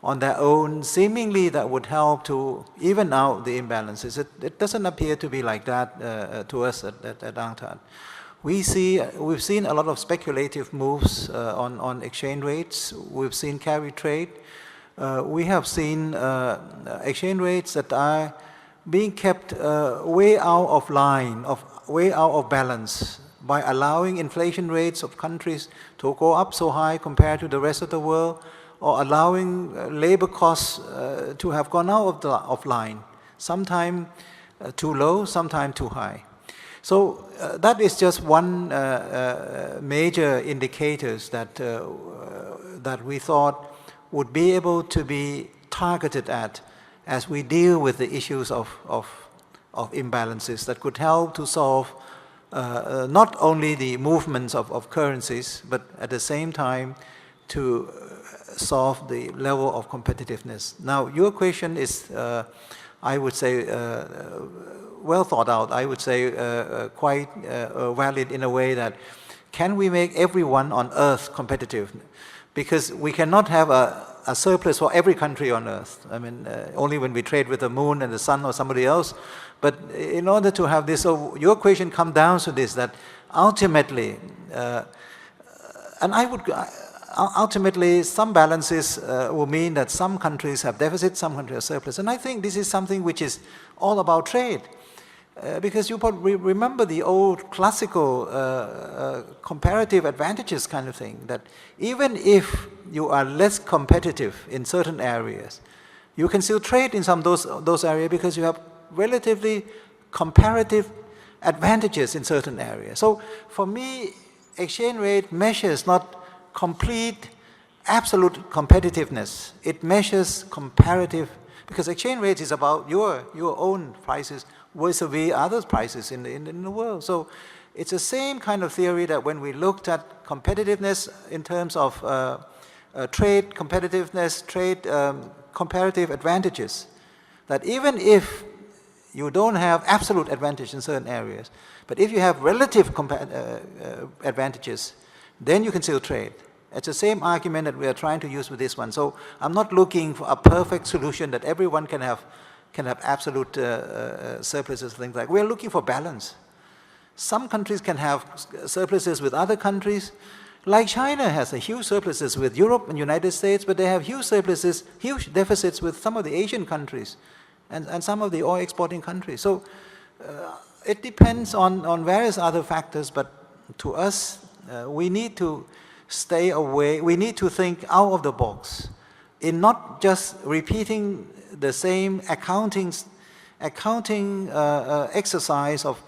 on their own, seemingly that would help to even out the imbalances. It doesn't appear to be like that to us at UNCTAD. We've seen a lot of speculative moves on exchange rates. We've seen carry trade. We have seen exchange rates that are being kept way out of line, way out of balance, by allowing inflation rates of countries to go up so high compared to the rest of the world, or allowing labor costs to have gone out of line, sometimes too low, sometimes too high. So that is just one major indicators that we thought would be able to be targeted at as we deal with the issues of imbalances, that could help to solve not only the movements of currencies, but at the same time to solve the level of competitiveness. Now, your question is, I would say, well thought out, I would say quite valid in a way that can we make everyone on earth competitive? Because we cannot have a surplus for every country on earth. I mean, only when we trade with the moon and the sun or somebody else. But in order to have this, so your question comes down to this, that ultimately, and I would, ultimately some balances will mean that some countries have deficit, some countries have surplus. And I think this is something which is all about trade. Because you probably remember the old classical comparative advantages kind of thing, that even if you are less competitive in certain areas, you can still trade in some of those areas because you have relatively comparative advantages in certain areas. So for me, exchange rate measures not complete, absolute competitiveness. It measures comparative, because exchange rate is about your own prices vis-a-vis other prices in the world. So it's the same kind of theory that when we looked at competitiveness in terms of trade competitiveness, trade comparative advantages, that even if you don't have absolute advantage in certain areas, but if you have relative advantages, then you can still trade. It's the same argument that we are trying to use with this one. So I'm not looking for a perfect solution that everyone can have absolute surpluses, things like that. We're looking for balance. Some countries can have surpluses with other countries. Like China has a huge surpluses with Europe and United States, but they have huge surpluses, huge deficits with some of the Asian countries and some of the oil exporting countries. So it depends on various other factors, but to us, we need to stay away. We need to think out of the box in not just repeating the same accounting exercise of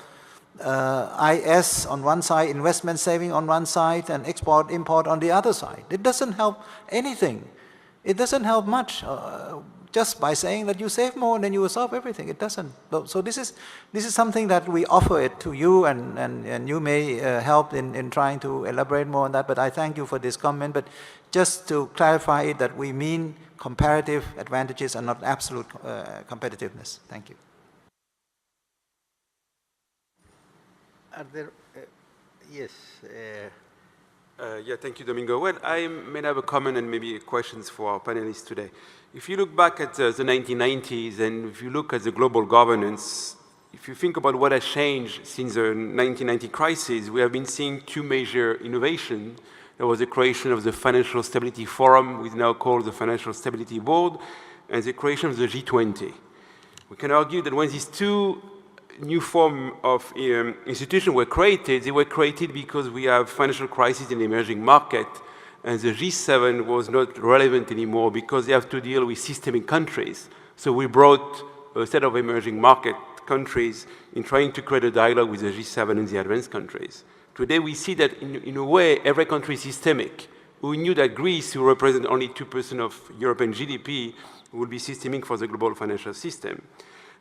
IS on one side, investment saving on one side, and export, import on the other side. It doesn't help anything. It doesn't help much. Just by saying that you save more, then you will solve everything. It doesn't. So this is something that we offer it to you, and you may help in trying to elaborate more on that. But I thank you for this comment. But just to clarify it, that we mean comparative advantages and not absolute competitiveness. Thank you. Are there, yes. Yeah, thank you, Domingo. Well, I may have a comment and maybe questions for our panelists today. If you look back at the 1990s and if you look at the global governance, if you think about what has changed since the 1990 crisis, we have been seeing two major innovations. There was the creation of the Financial Stability Forum, which is now called the Financial Stability Board, and the creation of the G20. We can argue that when these two new form of institutions were created, they were created because we have financial crisis in the emerging market, and the G7 was not relevant anymore because they have to deal with systemic countries. So we brought a set of emerging market countries in trying to create a dialogue with the G7 and the advanced countries. Today we see that in a way every country is systemic. We knew that Greece, who represents only 2% of European GDP, would be systemic for the global financial system.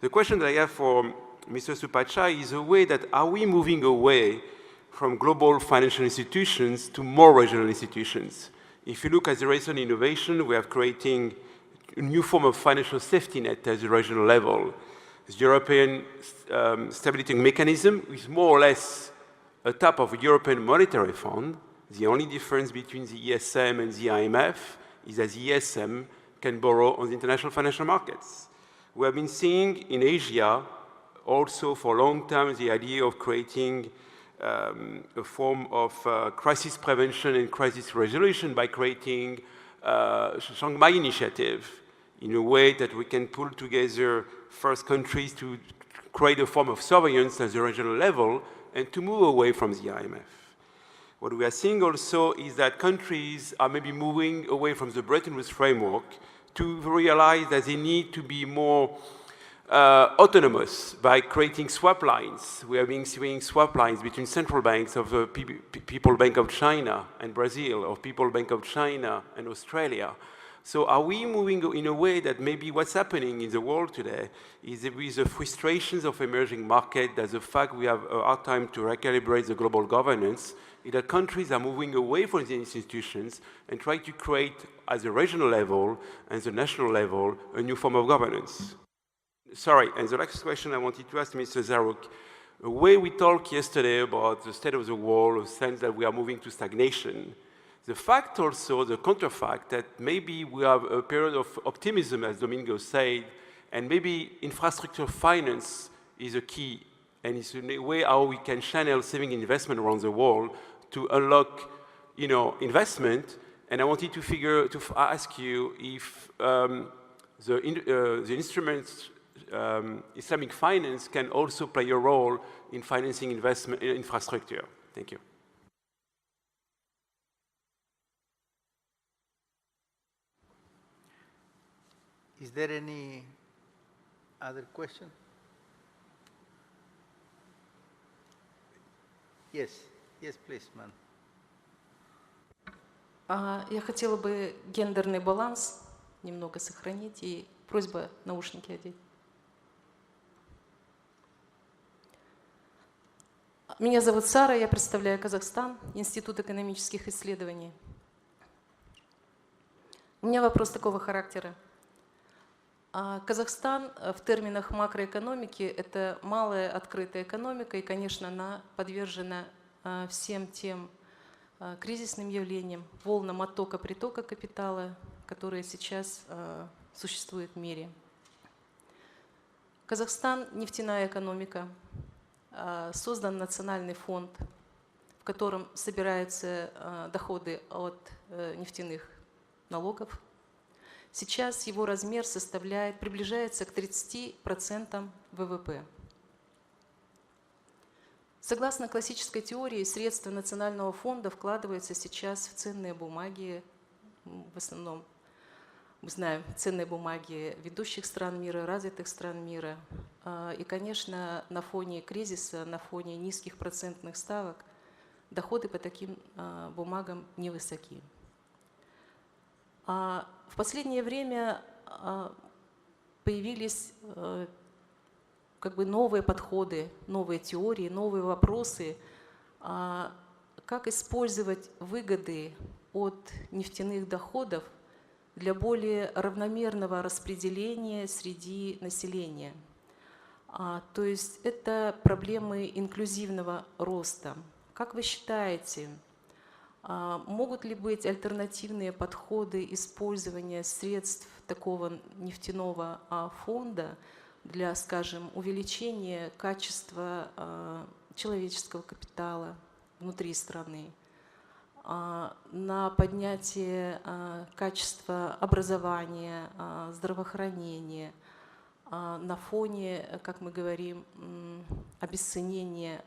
The question that I have for Mr. Supachai is a way that are we moving away from global financial institutions to more regional institutions? If you look at the recent innovation, we are creating a new form of financial safety net at the regional level. The European Stability Mechanism is more or less a type of a European Monetary Fund. The only difference between the ESM and the IMF is that the ESM can borrow on the international financial markets. We have been seeing in Asia also for a long time the idea of creating a form of crisis prevention and crisis resolution by creating Shanghai Initiative in a way that we can pull together first countries to create a form of surveillance at the regional level and to move away from the IMF. What we are seeing also is that countries are maybe moving away from the Bretton Woods framework to realize that they need to be more autonomous by creating swap lines. We have been seeing swap lines between central banks of the People's Bank of China and Brazil, or People's Bank of China and Australia. So are we moving in a way that maybe what's happening in the world today is with the frustrations of emerging markets, that the fact we have a hard time to recalibrate the global governance, is that countries are moving away from the institutions and try to create, at the regional level and the national level, a new form of governance. sorry, and the last question I wanted to ask Mr. Zaruk, the way we talked yesterday about the state of the world, the sense that we are moving to stagnation, the fact also, the counterfact, that maybe we have a period of optimism, as Domingo said, and maybe infrastructure finance is a key, and it's a way how we can channel saving investment around the world to unlock, you know, investment. And I wanted to ask you if the instruments, Islamic finance, can also play a role in financing investment in infrastructure. Thank you. Is there any other question? Yes, yes, please, ma'am. Я хотела бы гендерный баланс немного сохранить и просьба наушники одеть. Меня зовут Сара, я представляю Казахстан, Институт экономических исследований. У меня вопрос такого характера. Казахстан в терминах макроэкономики – это малая открытая экономика, и, конечно, она подвержена всем тем кризисным явлениям, волнам оттока-притока капитала, которые сейчас существуют в мире. Казахстан – нефтяная экономика. Создан национальный фонд, в котором собираются доходы от нефтяных налогов. Сейчас его размер приближается к 30% ВВП. Согласно классической теории, средства национального фонда вкладываются сейчас в ценные бумаги, в основном, мы знаем, ценные бумаги ведущих стран мира, развитых стран мира. И, конечно, на фоне кризиса, на фоне низких процентных ставок доходы по таким бумагам невысоки. В последнее время появились новые подходы, новые теории, новые вопросы, как использовать выгоды от нефтяных доходов для более равномерного распределения среди населения. То есть это проблемы инклюзивного роста. Как вы считаете, могут ли быть альтернативные подходы использования средств такого нефтяного фонда для, скажем, увеличения качества человеческого капитала внутри страны, на поднятие качества образования, здравоохранения, на фоне, как мы говорим, обесценения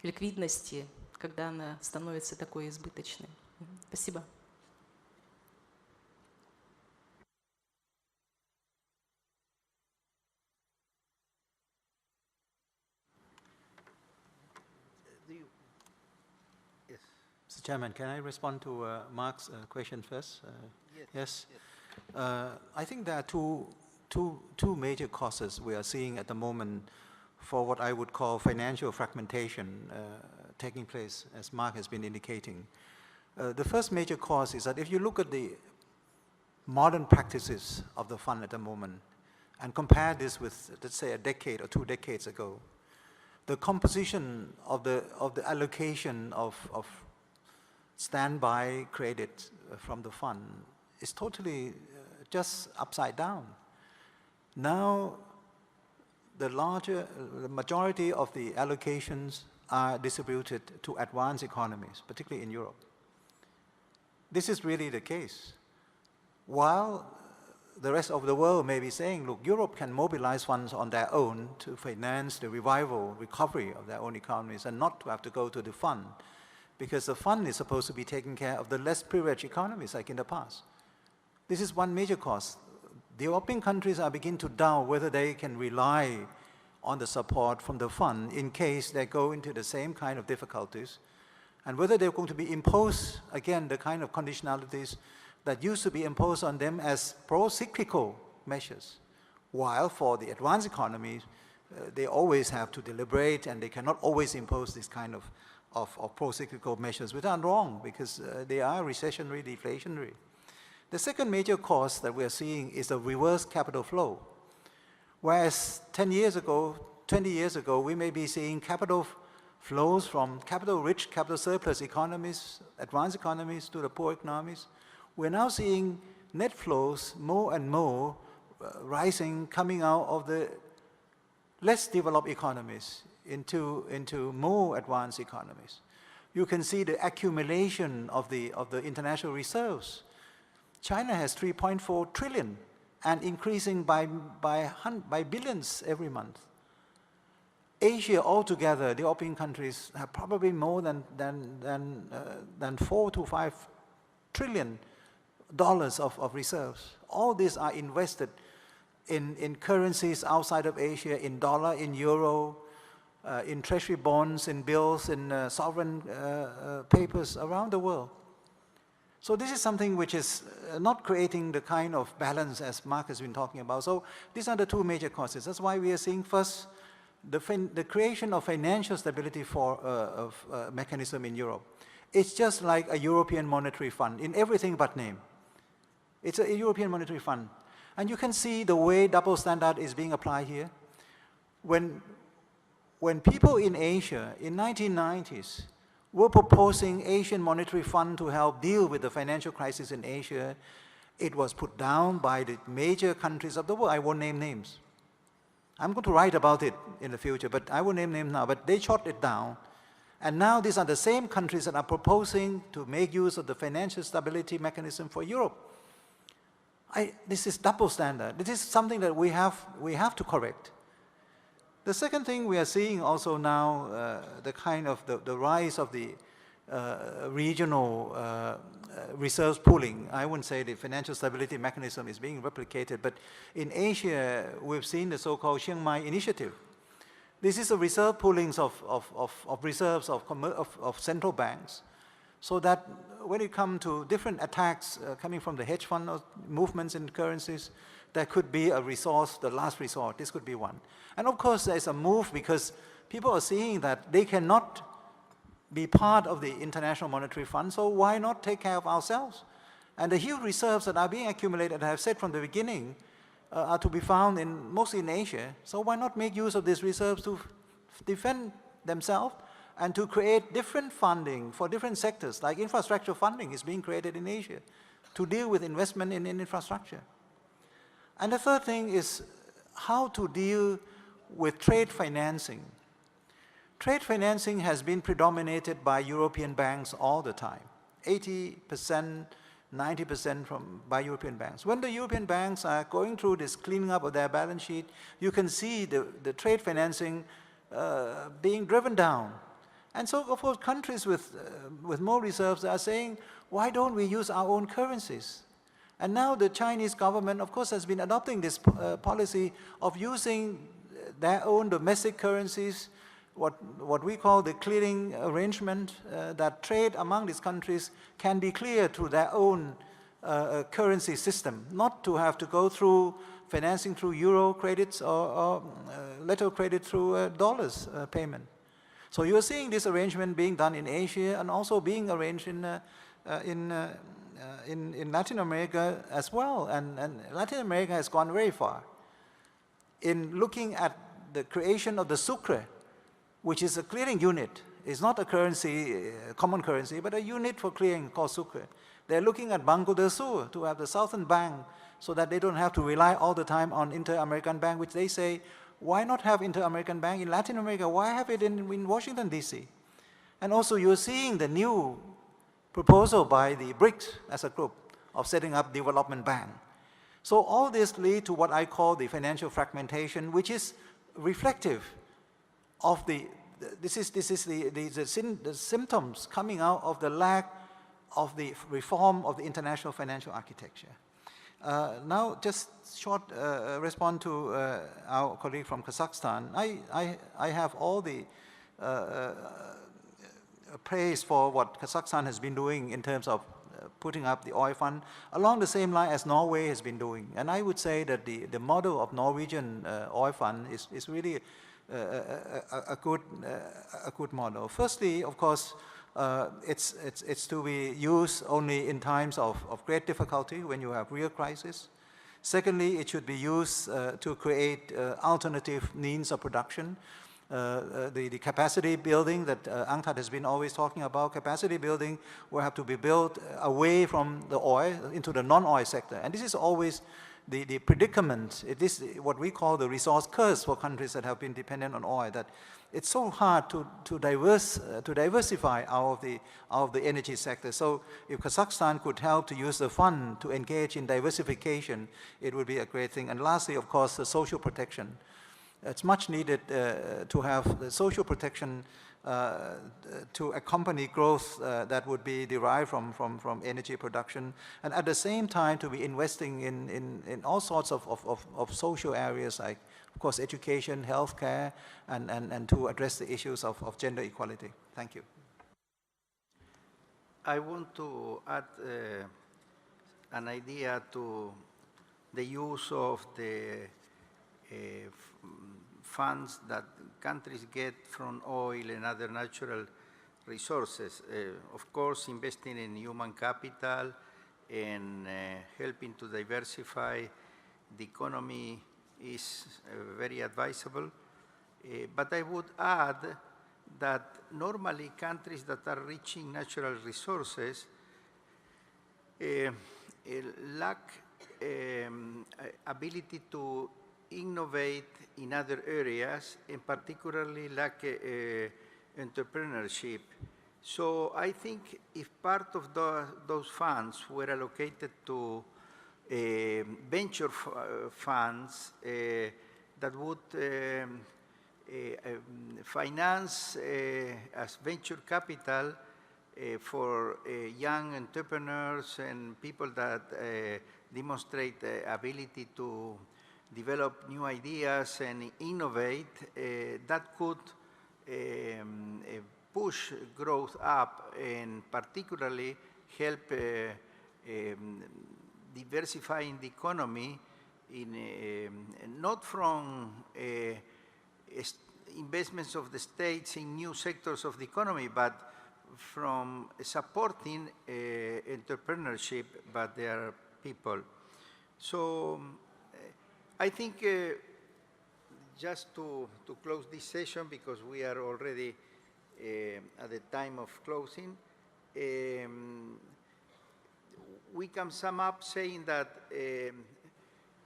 ликвидности, когда она становится такой избыточной. Спасибо. Mr. Chairman, can I respond to Mark's question first? Yes. I think there are two major causes we are seeing at the moment for what I would call financial fragmentation taking place, as Mark has been indicating. The first major cause is that if you look at the modern practices of the fund at the moment and compare this with, let's say, a decade or 2 decades ago, the composition of the allocation of standby credit from the fund is totally just upside down. Now, the majority of the allocations are distributed to advanced economies, particularly in Europe. This is really the case. While the rest of the world may be saying, look, Europe can mobilize funds on their own to finance the recovery of their own economies and not to have to go to the fund, because the fund is supposed to be taking care of the less privileged economies like in the past. This is one major cause. The European countries are beginning to doubt whether they can rely on the support from the fund in case they go into the same kind of difficulties, and whether they're going to be imposed, again, the kind of conditionalities that used to be imposed on them as pro-cyclical measures, while for the advanced economies, they always have to deliberate and they cannot always impose this kind of pro-cyclical measures, which are wrong because they are recessionary, deflationary. The second major cause that we are seeing is the reverse capital flow. Whereas 10 years ago, 20 years ago, we may be seeing capital flows from capital-rich, capital-surplus economies, advanced economies to the poor economies. We're now seeing net flows more and more rising, coming out of the less developed economies into more advanced economies. You can see the accumulation of the international reserves. China has 3.4 trillion and increasing by billions every month. Asia altogether, the European countries have probably more than $4 to $5 trillion of reserves. All these are invested in currencies outside of Asia, in dollar, in euro, in treasury bonds, in bills, in sovereign papers around the world. So this is something which is not creating the kind of balance as Mark has been talking about. So these are the two major causes. That's why we are seeing first the creation of financial stability for mechanism in Europe. It's just like a European monetary fund in everything but name. It's a European monetary fund. And you can see the way double standard is being applied here. When people in Asia in 1990s were proposing Asian monetary fund to help deal with the financial crisis in Asia, it was put down by the major countries of the world. I won't name names. I'm going to write about it in the future, but I won't name names now. But they shot it down. And now these are the same countries that are proposing to make use of the financial stability mechanism for Europe. This is double standard. This is something that we have to correct. The second thing we are seeing also now, the kind of the rise of the regional reserves pooling. I wouldn't say the financial stability mechanism is being replicated, but in Asia, we've seen the so-called Chiang Mai initiative. This is a reserve poolings of reserves of central banks, so that when it comes to different attacks coming from the hedge fund or movements in currencies, there could be a resource, the last resort. This could be one. And of course, there's a move because people are seeing that they cannot be part of the International Monetary Fund, so why not take care of ourselves? And the huge reserves that are being accumulated, I have said from the beginning, are to be found mostly in Asia, so why not make use of these reserves to defend themselves and to create different funding for different sectors, like infrastructure funding is being created in Asia to deal with investment in infrastructure. And the third thing is how to deal with trade financing. Trade financing has been predominated by European banks all the time, 80%, 90% by European banks. When the European banks are going through this cleaning up of their balance sheet, you can see the trade financing being driven down. And so, of course, countries with more reserves are saying, why don't we use our own currencies? And now the Chinese government, of course, has been adopting this policy of using their own domestic currencies, what we call the clearing arrangement, that trade among these countries can be cleared through their own currency system, not to have to go through financing through euro credits or letter credit through dollars payment. So you're seeing this arrangement being done in Asia and also being arranged in Latin America as well. And Latin America has gone very far in looking at the creation of the sucre, which is a clearing unit. It's not a currency, common currency, but a unit for clearing called sucre. They're looking at Banco del Sur to have the Southern Bank so that they don't have to rely all the time on Inter-American Bank, which they say, why not have Inter-American Bank in Latin America? Why have it in Washington, D.C.? And also you're seeing the new proposal by the BRICS as a group of setting up development bank. So all this lead to what I call the financial fragmentation, which is reflective of the symptoms coming out of the lack of the reform of the international financial architecture. Now, just short respond to our colleague from Kazakhstan. I have all the praise for what Kazakhstan has been doing in terms of putting up the oil fund along the same line as Norway has been doing. And I would say that the model of Norwegian oil fund is really a good model. Firstly, of course, it's to be used only in times of great difficulty when you have real crisis. Secondly, it should be used to create alternative means of production. The capacity building that Angtat has been always talking about, capacity building will have to be built away from the oil into the non-oil sector. And this is always the predicament. It is what we call the resource curse for countries that have been dependent on oil, that it's so hard to diversify out of the energy sector. So if Kazakhstan could help to use the fund to engage in diversification, it would be a great thing. And lastly, of course, the social protection. It's much needed to have the social protection to accompany growth that would be derived from energy production, and at the same time to be investing in all sorts of social areas like, of course, education, healthcare, and to address the issues of gender equality. Thank you. I want to add an idea to the use of the funds that countries get from oil and other natural resources. Of course, investing in human capital and helping to diversify the economy is very advisable. But I would add that normally countries that are reaching natural resources lack ability to innovate in other areas, and particularly lack entrepreneurship. So I think if part of those funds were allocated to venture funds that would finance as venture capital for young entrepreneurs and people that demonstrate the ability to develop new ideas and innovate, that could push growth up and particularly help diversifying the economy in not from investments of the states in new sectors of the economy, but from supporting entrepreneurship by their people. So I think just to close this session, because we are already at the time of closing, we can sum up saying that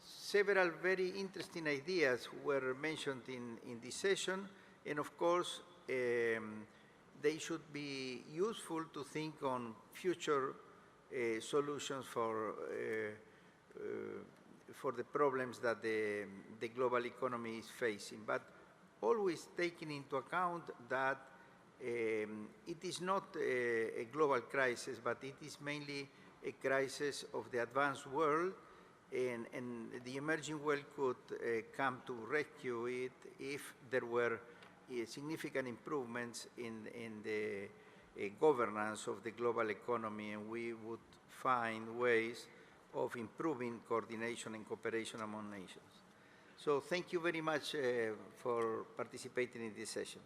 several very interesting ideas were mentioned in this session, and of course they should be useful to think on future solutions for the problems that the global economy is facing, but always taking into account that it is not a global crisis, but it is mainly a crisis of the advanced world, and the emerging world could come to rescue it if there were significant improvements in the governance of the global economy, and we would find ways of improving coordination and cooperation among nations. So thank you very much for participating in this session.